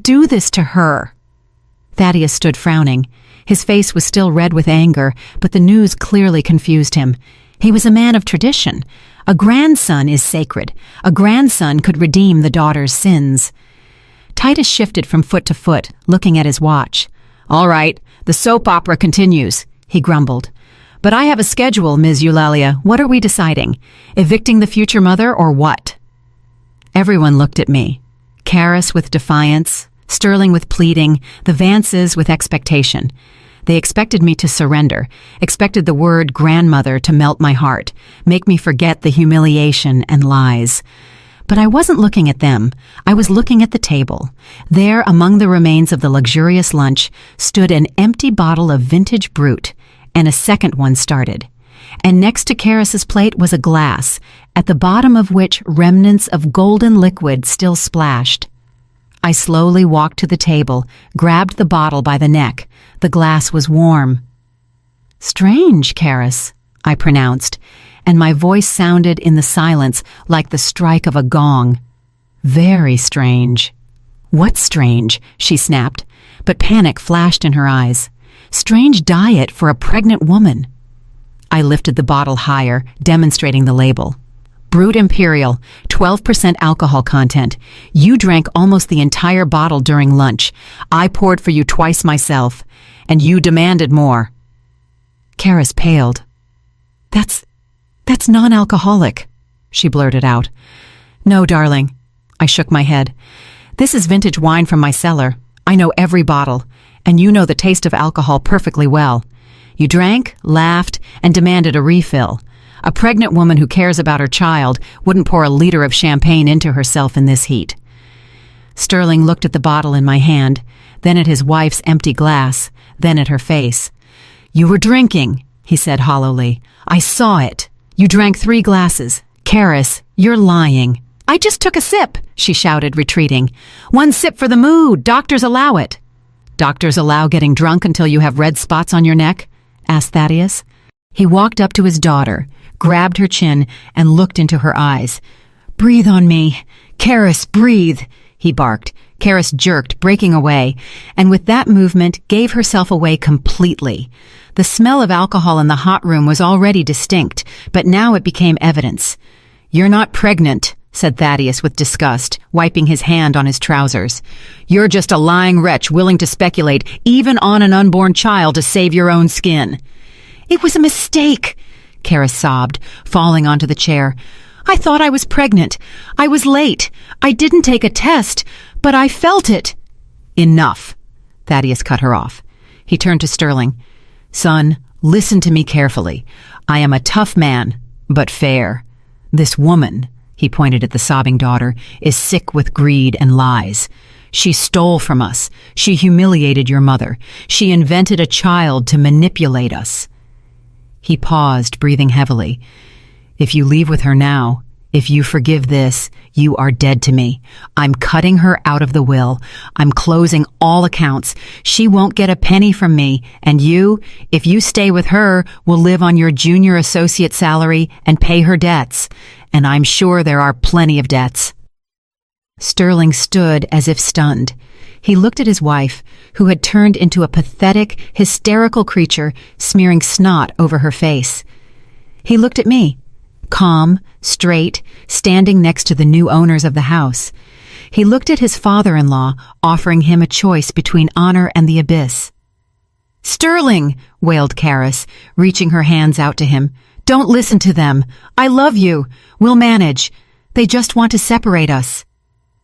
do this to her." Thaddeus stood frowning. His face was still red with anger, but the news clearly confused him. He was a man of tradition. A grandson is sacred. A grandson could redeem the daughter's sins. Titus shifted from foot to foot, looking at his watch. "All right, the soap opera continues," he grumbled. "But I have a schedule, Ms. Eulalia. What are we deciding? Evicting the future mother or what?" Everyone looked at me. Karis with defiance, Sterling with pleading, the Vances with expectation. They expected me to surrender, expected the word grandmother to melt my heart, make me forget the humiliation and lies. But I wasn't looking at them. I was looking at the table. There, among the remains of the luxurious lunch, stood an empty bottle of vintage Brut, and a second one started. And next to Karis's plate was a glass, at the bottom of which remnants of golden liquid still splashed. I slowly walked to the table, grabbed the bottle by the neck. The glass was warm. "Strange, Karis," I pronounced, and my voice sounded in the silence like the strike of a gong. "Very strange." "What's strange?" she snapped, but panic flashed in her eyes. "Strange diet for a pregnant woman." I lifted the bottle higher, demonstrating the label. "Brut Imperial, 12% alcohol content. You drank almost the entire bottle during lunch. I poured for you twice myself, and you demanded more." Karis paled. That's non-alcoholic," she blurted out. "No, darling." I shook my head. "This is vintage wine from my cellar. I know every bottle, and you know the taste of alcohol perfectly well. You drank, laughed, and demanded a refill. A pregnant woman who cares about her child wouldn't pour a liter of champagne into herself in this heat." Sterling looked at the bottle in my hand, then at his wife's empty glass, then at her face. "You were drinking," he said hollowly. "I saw it. You drank 3 glasses. Karis, you're lying." "I just took a sip," she shouted, retreating. "1 sip for the mood. Doctors allow it." "Doctors allow getting drunk until you have red spots on your neck?" asked Thaddeus. He walked up to his daughter, grabbed her chin, and looked into her eyes. "Breathe on me. Karis, breathe," he barked. Karis jerked, breaking away, and with that movement gave herself away completely. The smell of alcohol in the hot room was already distinct, but now it became evidence. "You're not pregnant," said Thaddeus with disgust, wiping his hand on his trousers. "You're just a lying wretch willing to speculate, even on an unborn child, to save your own skin." "It was a mistake," Karis sobbed, falling onto the chair. "I thought I was pregnant. I was late. I didn't take a test. But I felt it. Enough. Thaddeus cut her off. He turned to Sterling. Son, listen to me carefully. I am a tough man, but fair. This woman, he pointed at the sobbing daughter, is sick with greed and lies. She stole from us. She humiliated your mother. She invented a child to manipulate us. He paused, breathing heavily. If you leave with her now, if you forgive this, you are dead to me. I'm cutting her out of the will. I'm closing all accounts. She won't get a penny from me. And you, if you stay with her, will live on your junior associate salary and pay her debts. And I'm sure there are plenty of debts. Sterling stood as if stunned. He looked at his wife, who had turned into a pathetic, hysterical creature, smearing snot over her face. He looked at me, calm, straight, standing next to the new owners of the house. He looked at his father-in-law, offering him a choice between honor and the abyss. "Sterling!" wailed Karis, reaching her hands out to him. "Don't listen to them. I love you. We'll manage. They just want to separate us."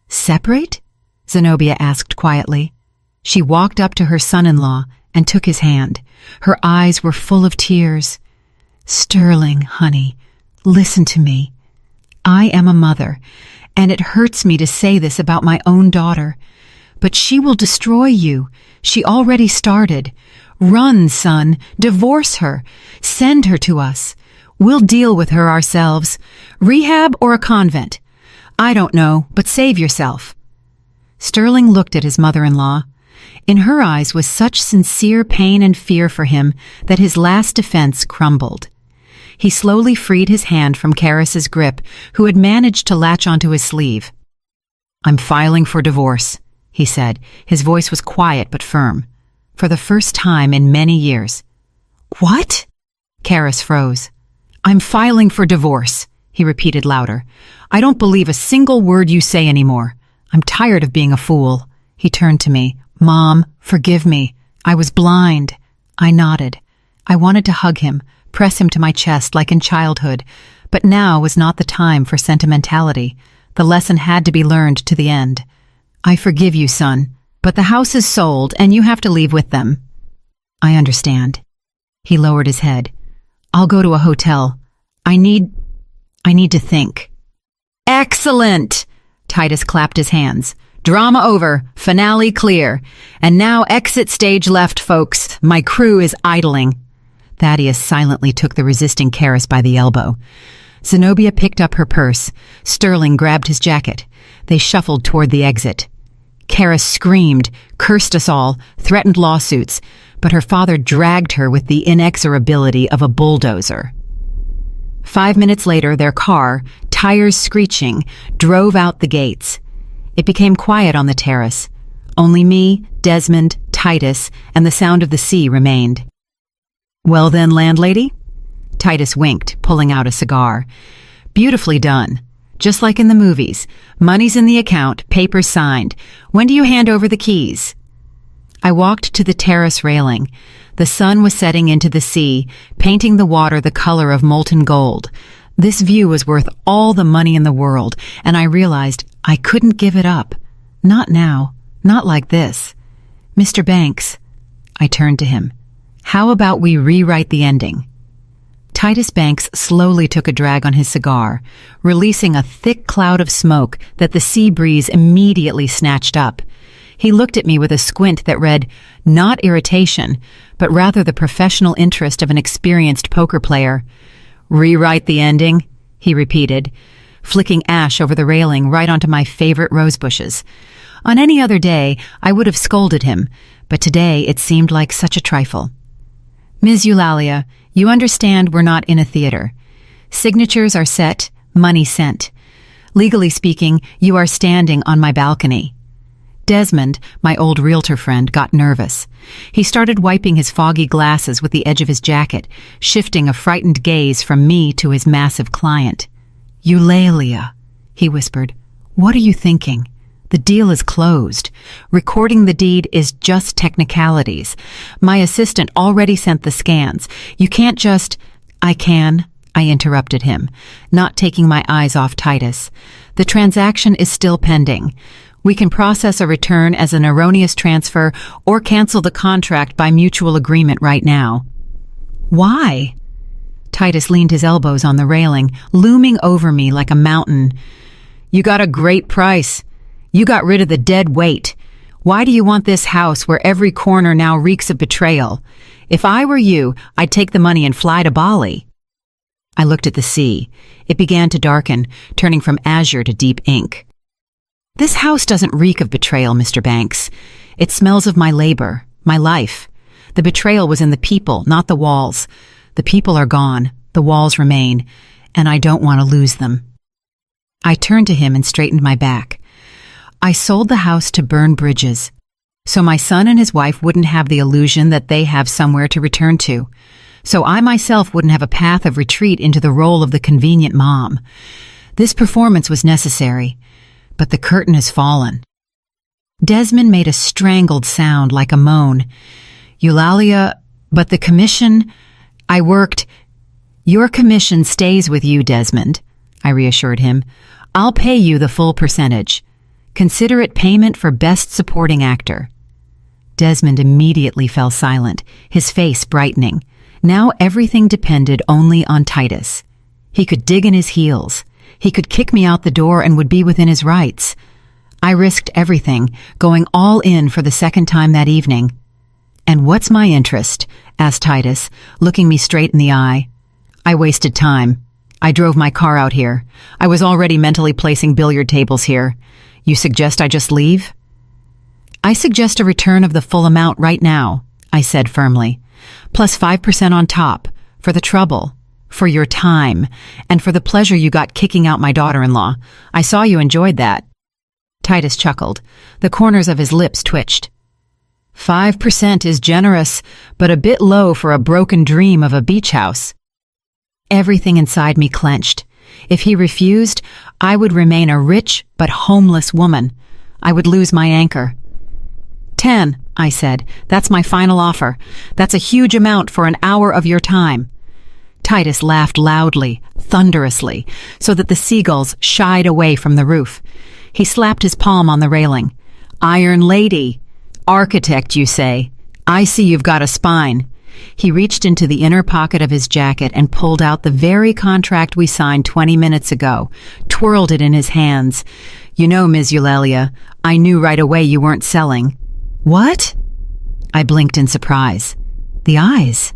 "Separate?" Zenobia asked quietly. She walked up to her son-in-law and took his hand. Her eyes were full of tears. "Sterling, honey, listen to me. I am a mother, and it hurts me to say this about my own daughter. But she will destroy you. She already started. Run, son. Divorce her. Send her to us. We'll deal with her ourselves. Rehab or a convent? I don't know, but save yourself." Sterling looked at his mother-in-law. In her eyes was such sincere pain and fear for him that his last defense crumbled. He slowly freed his hand from Karis's grip, who had managed to latch onto his sleeve. "I'm filing for divorce," he said. His voice was quiet but firm. For the first time in many years. "What?" Karis froze. "I'm filing for divorce," he repeated louder. "I don't believe a single word you say anymore. I'm tired of being a fool." He turned to me. "Mom, forgive me. I was blind." I nodded. I wanted to hug him, press him to my chest like in childhood, but now was not the time for sentimentality. The lesson had to be learned to the end. "I forgive you, son, but the house is sold and you have to leave with them." "I understand." He lowered his head. "I'll go to a hotel. I need to think." "Excellent!" Titus clapped his hands. "Drama over. Finale clear. And now exit stage left, folks. My crew is idling." Thaddeus silently took the resisting Karis by the elbow. Zenobia picked up her purse. Sterling grabbed his jacket. They shuffled toward the exit. Karis screamed, cursed us all, threatened lawsuits, but her father dragged her with the inexorability of a bulldozer. 5 minutes later, their car, tires screeching, drove out the gates. It became quiet on the terrace. Only me, Desmond, Titus, and the sound of the sea remained. "Well then, landlady?" Titus winked, pulling out a cigar. "Beautifully done. Just like in the movies. Money's in the account, papers signed. When do you hand over the keys?" I walked to the terrace railing. The sun was setting into the sea, painting the water the color of molten gold. This view was worth all the money in the world, and I realized I couldn't give it up. Not now. Not like this. "Mr. Banks," I turned to him. "How about we rewrite the ending?" Titus Banks slowly took a drag on his cigar, releasing a thick cloud of smoke that the sea breeze immediately snatched up. He looked at me with a squint that read, not irritation, but rather the professional interest of an experienced poker player. "Rewrite the ending?" he repeated, flicking ash over the railing right onto my favorite rose bushes. On any other day, I would have scolded him, but today it seemed like such a trifle. "Ms. Eulalia, you understand we're not in a theater. Signatures are set, money sent. Legally speaking, you are standing on my balcony." Desmond, my old realtor friend, got nervous. He started wiping his foggy glasses with the edge of his jacket, shifting a frightened gaze from me to his massive client. "Eulalia," he whispered, "what are you thinking? The deal is closed. Recording the deed is just technicalities. My assistant already sent the scans. You can't just—" "I can," I interrupted him, not taking my eyes off Titus. "The transaction is still pending. We can process a return as an erroneous transfer or cancel the contract by mutual agreement right now." "Why?" Titus leaned his elbows on the railing, looming over me like a mountain. "You got a great price. You got rid of the dead weight. Why do you want this house where every corner now reeks of betrayal? If I were you, I'd take the money and fly to Bali." I looked at the sea. It began to darken, turning from azure to deep ink. "This house doesn't reek of betrayal, Mr. Banks. It smells of my labor, my life. The betrayal was in the people, not the walls. The people are gone, the walls remain, and I don't want to lose them." I turned to him and straightened my back. "I sold the house to burn bridges, so my son and his wife wouldn't have the illusion that they have somewhere to return to. So I myself wouldn't have a path of retreat into the role of the convenient mom. This performance was necessary, but the curtain has fallen." Desmond made a strangled sound like a moan. "Eulalia, but the commission I worked—" "Your commission stays with you, Desmond," I reassured him. "I'll pay you the full percentage. Consider it payment for Best Supporting Actor." Desmond immediately fell silent, his face brightening. Now everything depended only on Titus. He could dig in his heels. He could kick me out the door and would be within his rights. I risked everything, going all in for the second time that evening. "And what's my interest?" asked Titus, looking me straight in the eye. "I wasted time. I drove my car out here. I was already mentally placing billiard tables here. You suggest I just leave?" "I suggest a return of the full amount right now," I said firmly, "plus 5% on top, for the trouble, for your time, and for the pleasure you got kicking out my daughter-in-law. I saw you enjoyed that." Titus chuckled. The corners of his lips twitched. 5% is generous, but a bit low for a broken dream of a beach house." Everything inside me clenched. If he refused, I would remain a rich but homeless woman. I would lose my anchor. 10, I said. "That's my final offer. That's a huge amount for an hour of your time." Titus laughed loudly, thunderously, so that the seagulls shied away from the roof. He slapped his palm on the railing. "Iron Lady. Architect, you say? I see you've got a spine." He reached into the inner pocket of his jacket and pulled out the very contract we signed 20 minutes ago, twirled it in his hands. "You know, Ms. Eulalia, I knew right away you weren't selling." "What?" I blinked in surprise. The eyes.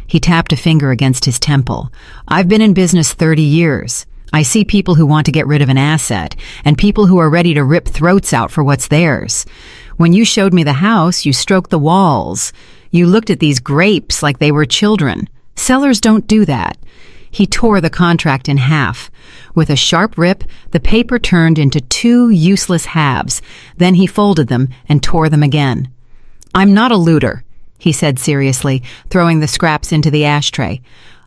He tapped a finger against his temple. "I've been in business 30 years. I see people who want to get rid of an asset, and people who are ready to rip throats out for what's theirs. When you showed me the house, you stroked the walls. You looked at these grapes like they were children. Sellers don't do that." He tore the contract in half. With a sharp rip, the paper turned into 2 useless halves. Then he folded them and tore them again. "I'm not a looter," he said seriously, throwing the scraps into the ashtray.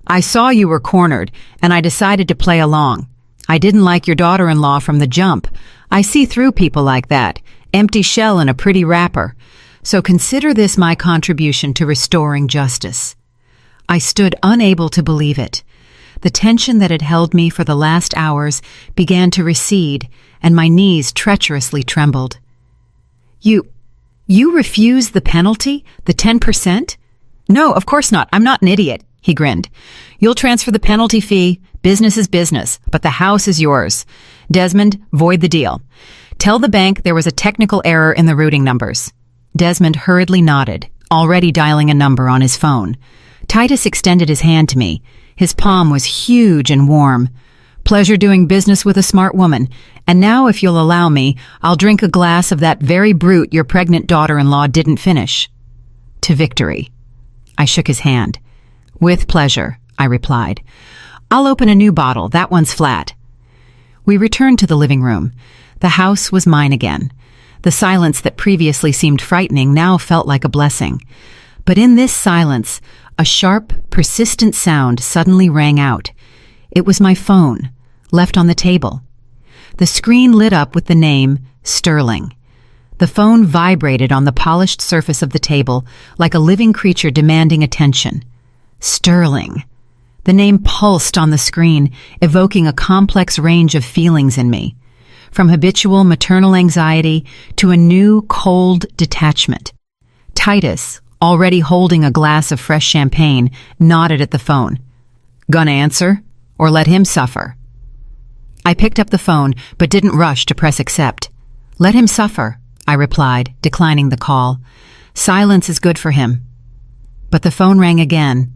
"I saw you were cornered, and I decided to play along. I didn't like your daughter-in-law from the jump. I see through people like that. Empty shell in a pretty wrapper. So consider this my contribution to restoring justice." I stood unable to believe it. The tension that had held me for the last hours began to recede, and my knees treacherously trembled. You refuse the penalty? The 10%? "No, of course not. I'm not an idiot," he grinned. "You'll transfer the penalty fee. Business is business, but the house is yours. Desmond, void the deal. Tell the bank there was a technical error in the routing numbers." Desmond hurriedly nodded, already dialing a number on his phone. Titus extended his hand to me. His palm was huge and warm. "Pleasure doing business with a smart woman. And now, if you'll allow me, I'll drink a glass of that very brute your pregnant daughter-in-law didn't finish." "To victory." I shook his hand. "With pleasure," I replied. "I'll open a new bottle. That one's flat." We returned to the living room. The house was mine again. The silence that previously seemed frightening now felt like a blessing. But in this silence, a sharp, persistent sound suddenly rang out. It was my phone, left on the table. The screen lit up with the name Sterling. The phone vibrated on the polished surface of the table like a living creature demanding attention. Sterling. The name pulsed on the screen, evoking a complex range of feelings in me. from habitual maternal anxiety to a new cold detachment. Titus, already holding a glass of fresh champagne, nodded at the phone. Gonna answer, or let him suffer? I picked up the phone, but didn't rush to press accept. Let him suffer, I replied, declining the call. Silence is good for him. But the phone rang again,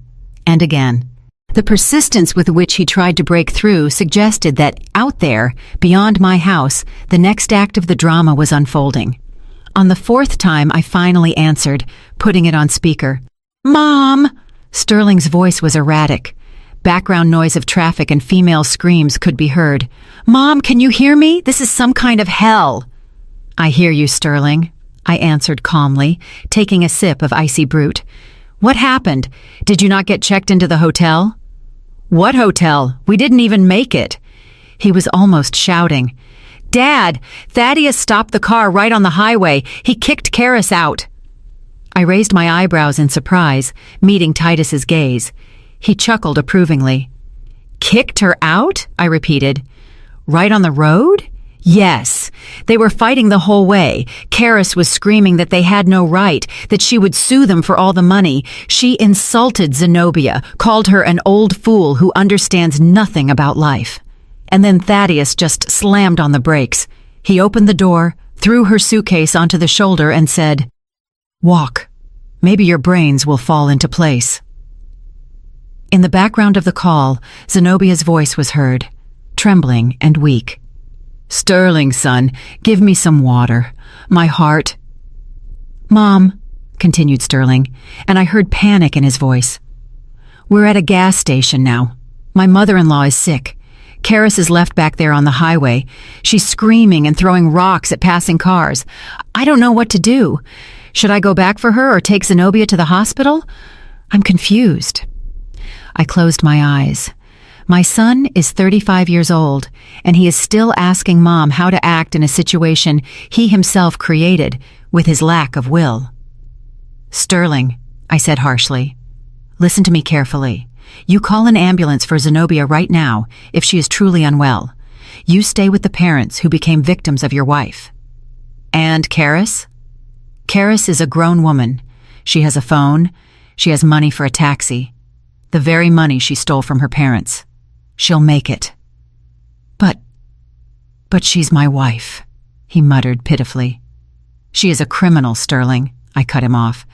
and again. The persistence with which he tried to break through suggested that out there, beyond my house, the next act of the drama was unfolding. On the fourth time, I finally answered, putting it on speaker. Mom! Sterling's voice was erratic. Background noise of traffic and female screams could be heard. Mom, can you hear me? This is some kind of hell. I hear you, Sterling, I answered calmly, taking a sip of icy brute. What happened? Did you not get checked into the hotel? What hotel? We didn't even make it. He was almost shouting. Dad, Thaddeus stopped the car right on the highway. He kicked Karis out. I raised my eyebrows in surprise, meeting Titus's gaze. He chuckled approvingly. Kicked her out? I repeated. Right on the road? Yes. They were fighting the whole way. Karis was screaming that they had no right, that she would sue them for all the money. She insulted Zenobia, called her an old fool who understands nothing about life. And then Thaddeus just slammed on the brakes. He opened the door, threw her suitcase onto the shoulder and said, Walk. Maybe your brains will fall into place. In the background of the call, Zenobia's voice was heard, trembling and weak. Sterling, son, give me some water. My heart. Mom, continued Sterling, and I heard panic in his voice. We're at a gas station now. My mother-in-law is sick. Karis is left back there on the highway. She's screaming and throwing rocks at passing cars. I don't know what to do. Should I go back for her or take Zenobia to the hospital? I'm confused. I closed my eyes. My son is 35 years old, and he is still asking Mom how to act in a situation he himself created with his lack of will. Sterling, I said harshly, listen to me carefully. You call an ambulance for Zenobia right now if she is truly unwell. You stay with the parents who became victims of your wife. And Karis? Karis is a grown woman. She has a phone. She has money for a taxi. The very money she stole from her parents. She'll make it. But she's my wife, he muttered pitifully. She is a criminal, Sterling, I cut him off.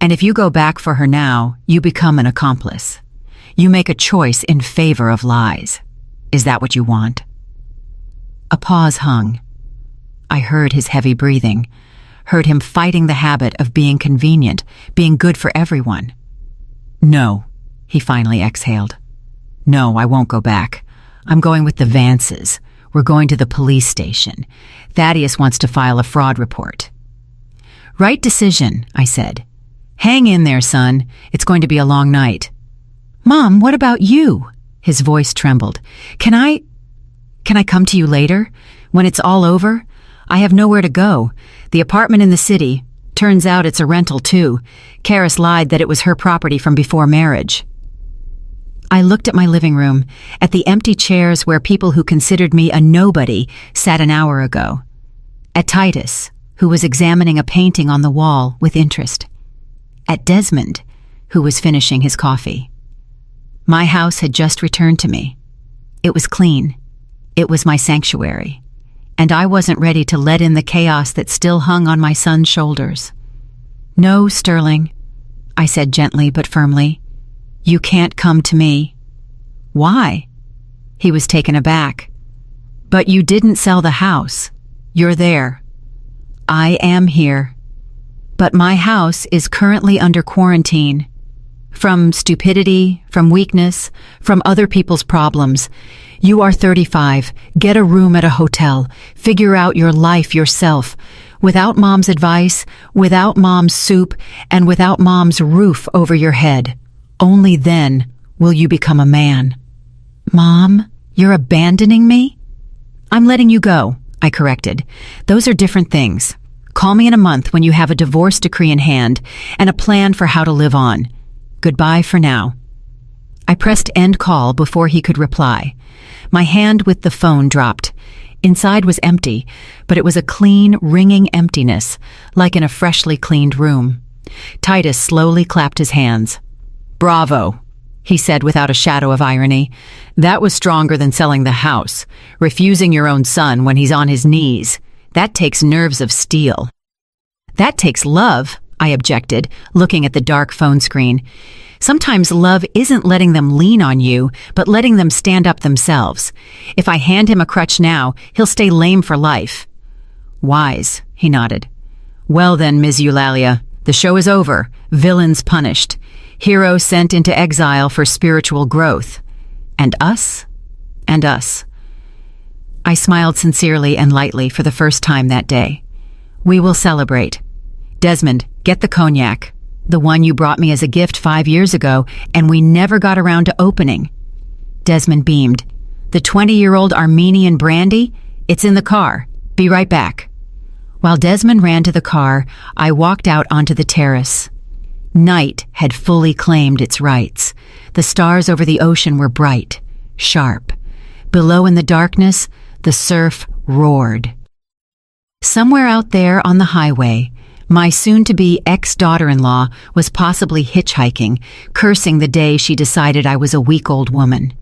And if you go back for her now, you become an accomplice. You make a choice in favor of lies. Is that what you want? A pause hung. I heard his heavy breathing, heard him fighting the habit of being convenient, being good for everyone. No, he finally exhaled. No, I won't go back. I'm going with the Vances. We're going to the police station. Thaddeus wants to file a fraud report. Right decision, I said. Hang in there, son. It's going to be a long night. Mom, what about you? His voice trembled. Can I come to you later? When it's all over? I have nowhere to go. The apartment in the city. Turns out it's a rental, too. Karis lied that it was her property from before marriage. I looked at my living room, at the empty chairs where people who considered me a nobody sat an hour ago. At Titus, who was examining a painting on the wall with interest. At Desmond, who was finishing his coffee. My house had just returned to me. It was clean. It was my sanctuary. And I wasn't ready to let in the chaos that still hung on my son's shoulders. No, Sterling, I said gently but firmly. You can't come to me. Why? He was taken aback. But you didn't sell the house. You're there. I am here. But my house is currently under quarantine. From stupidity, from weakness, from other people's problems. You are 35. Get a room at a hotel. Figure out your life yourself. Without Mom's advice, without Mom's soup, and without Mom's roof over your head. Only then will you become a man. Mom, you're abandoning me? I'm letting you go, I corrected. Those are different things. Call me in a month when you have a divorce decree in hand and a plan for how to live on. Goodbye for now. I pressed end call before he could reply. My hand with the phone dropped. Inside was empty, but it was a clean, ringing emptiness, like in a freshly cleaned room. Titus slowly clapped his hands. "Bravo," he said without a shadow of irony. "That was stronger than selling the house, refusing your own son when he's on his knees. That takes nerves of steel." "That takes love," I objected, looking at the dark phone screen. "Sometimes love isn't letting them lean on you, but letting them stand up themselves. If I hand him a crutch now, he'll stay lame for life." "Wise," he nodded. "Well then, Ms. Eulalia, the show is over. Villains punished. Hero sent into exile for spiritual growth. And us? And us." I smiled sincerely and lightly for the first time that day. "We will celebrate. Desmond, get the cognac. The one you brought me as a gift 5 years ago, and we never got around to opening." Desmond beamed. "The 20-year-old Armenian brandy? It's in the car. Be right back." While Desmond ran to the car, I walked out onto the terrace. Night had fully claimed its rights. The stars over the ocean were bright, sharp. Below in the darkness, the surf roared. Somewhere out there on the highway, my soon-to-be ex-daughter-in-law was possibly hitchhiking, cursing the day she decided I was a weak old woman.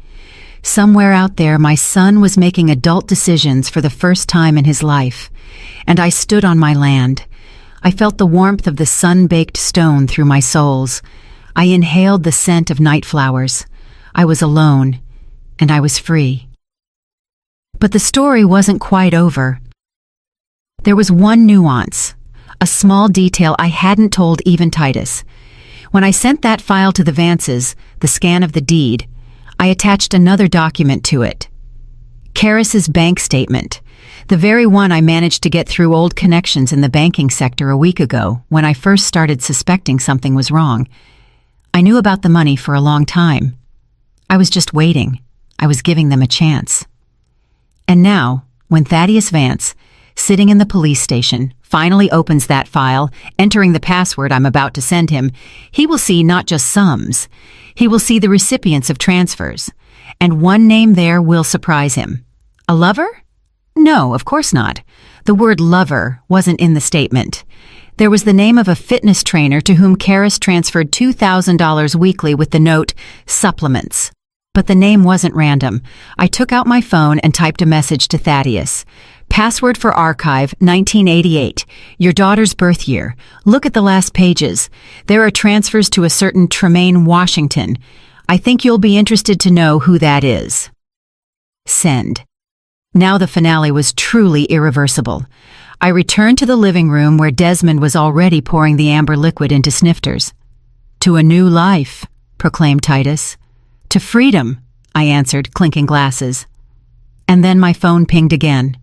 Somewhere out there, my son was making adult decisions for the first time in his life, and I stood on my land. I felt the warmth of the sun-baked stone through my soles. I inhaled the scent of night flowers. I was alone, and I was free. But the story wasn't quite over. There was one nuance, a small detail I hadn't told even Titus. When I sent that file to the Vances, the scan of the deed, I attached another document to it. Karis's bank statement, the very one I managed to get through old connections in the banking sector a week ago when I first started suspecting something was wrong. I knew about the money for a long time. I was just waiting. I was giving them a chance. And now, when Thaddeus Vance, sitting in the police station, finally opens that file, entering the password I'm about to send him, he will see not just sums. He will see the recipients of transfers. And one name there will surprise him. A lover? No, of course not. The word lover wasn't in the statement. There was the name of a fitness trainer to whom Karis transferred $2,000 weekly with the note, supplements. But the name wasn't random. I took out my phone and typed a message to Thaddeus. Password for archive, 1988. Your daughter's birth year. Look at the last pages. There are transfers to a certain Tremaine Washington. I think you'll be interested to know who that is. Send. Now the finale was truly irreversible. I returned to the living room where Desmond was already pouring the amber liquid into snifters. "To a new life," proclaimed Titus. "To freedom," I answered, clinking glasses. And then my phone pinged again.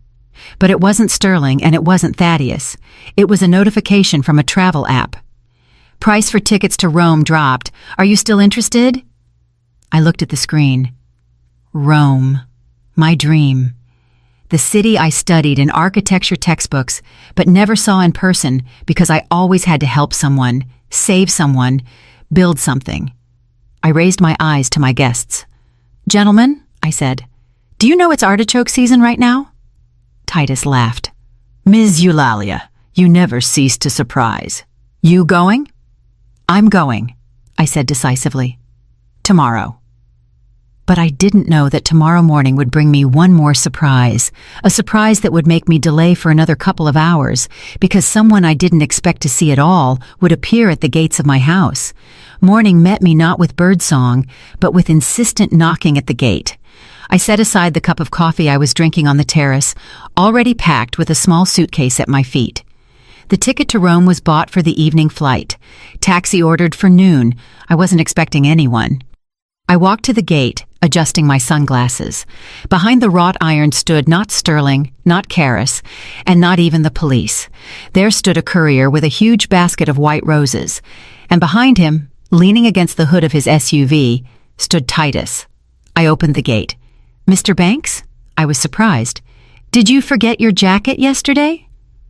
But it wasn't Sterling and it wasn't Thaddeus. It was a notification from a travel app. "Price for tickets to Rome dropped. Are you still interested?" I looked at the screen. Rome. My dream. The city I studied in architecture textbooks, but never saw in person because I always had to help someone, save someone, build something. I raised my eyes to my guests. "Gentlemen," I said, "do you know it's artichoke season right now?" Titus laughed. "Ms. Eulalia, you never cease to surprise. You going?" "I'm going," I said decisively. "Tomorrow." But I didn't know that tomorrow morning would bring me one more surprise, a surprise that would make me delay for another couple of hours, because someone I didn't expect to see at all would appear at the gates of my house. Morning met me not with birdsong, but with insistent knocking at the gate. I set aside the cup of coffee I was drinking on the terrace, already packed with a small suitcase at my feet. The ticket to Rome was bought for the evening flight. Taxi ordered for noon. I wasn't expecting anyone. I walked to the gate, adjusting my sunglasses. Behind the wrought iron stood not Sterling, not Karis, and not even the police. There stood a courier with a huge basket of white roses, and behind him, leaning against the hood of his SUV, stood Titus. I opened the gate. "Mr. Banks?" I was surprised. "Did you forget your jacket yesterday?"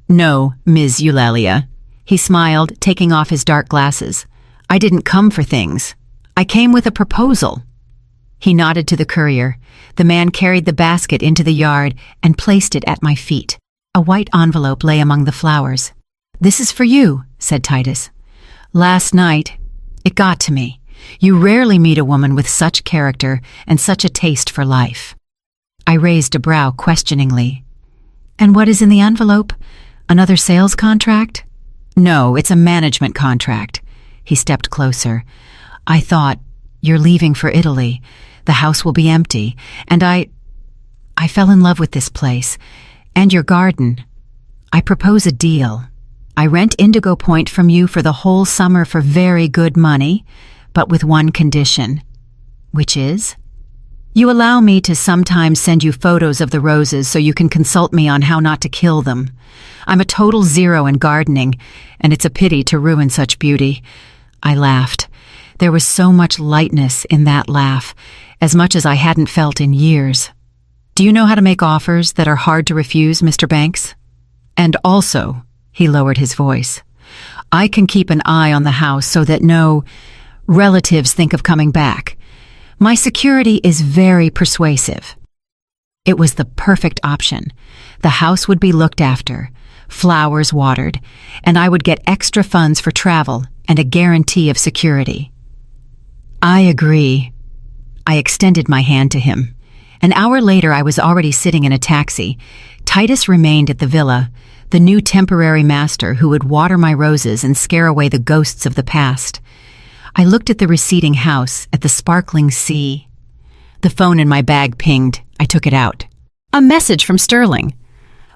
"No, Ms. Eulalia." He smiled, taking off his dark glasses. "I didn't come for things. I came with a proposal." He nodded to the courier. The man carried the basket into the yard and placed it at my feet. A white envelope lay among the flowers. "This is for you," said Titus. "Last night, it got to me. You rarely meet a woman with such character and such a taste for life." I raised a brow questioningly. "And what is in the envelope? Another sales contract?" "No, it's a management contract." He stepped closer. "I thought, you're leaving for Italy. The house will be empty, and I fell in love with this place, and your garden. I propose a deal. I rent Indigo Point from you for the whole summer for very good money, but with one condition." "Which is?" "You allow me to sometimes send you photos of the roses so you can consult me on how not to kill them. I'm a total zero in gardening, and it's a pity to ruin such beauty." I laughed. There was so much lightness in that laugh, as much as I hadn't felt in years. "Do you know how to make offers that are hard to refuse, Mr. Banks? And also," he lowered his voice, "I can keep an eye on the house so that no relatives think of coming back. My security is very persuasive." It was the perfect option. The house would be looked after, flowers watered, and I would get extra funds for travel and a guarantee of security. "I agree." I extended my hand to him. An hour later, I was already sitting in a taxi. Titus remained at the villa, the new temporary master who would water my roses and scare away the ghosts of the past. I looked at the receding house, at the sparkling sea. The phone in my bag pinged. I took it out. A message from Sterling.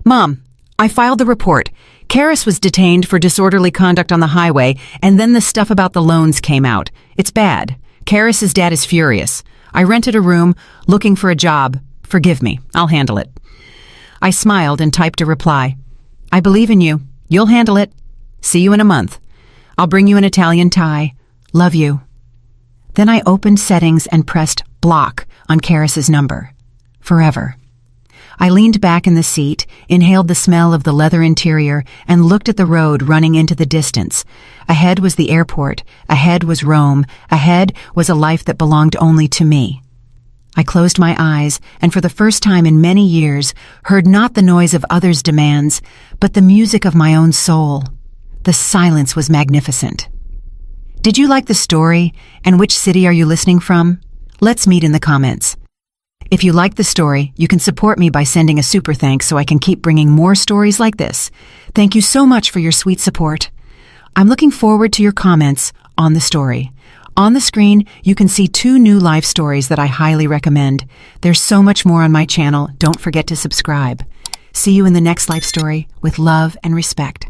"Mom, I filed the report. Karis was detained for disorderly conduct on the highway, and then the stuff about the loans came out. It's bad. Karis's dad is furious. I rented a room, looking for a job. Forgive me. I'll handle it." I smiled and typed a reply. "I believe in you. You'll handle it. See you in a month. I'll bring you an Italian tie. Love you." Then I opened settings and pressed block on Karis's number. Forever. I leaned back in the seat, inhaled the smell of the leather interior, and looked at the road running into the distance. Ahead was the airport. Ahead was Rome. Ahead was a life that belonged only to me. I closed my eyes, and for the first time in many years, heard not the noise of others' demands, but the music of my own soul. The silence was magnificent. Did you like the story, and which city are you listening from? Let's meet in the comments. If you like the story, you can support me by sending a super thanks so I can keep bringing more stories like this. Thank you so much for your sweet support. I'm looking forward to your comments on the story. On the screen, you can see 2 new life stories that I highly recommend. There's so much more on my channel. Don't forget to subscribe. See you in the next life story with love and respect.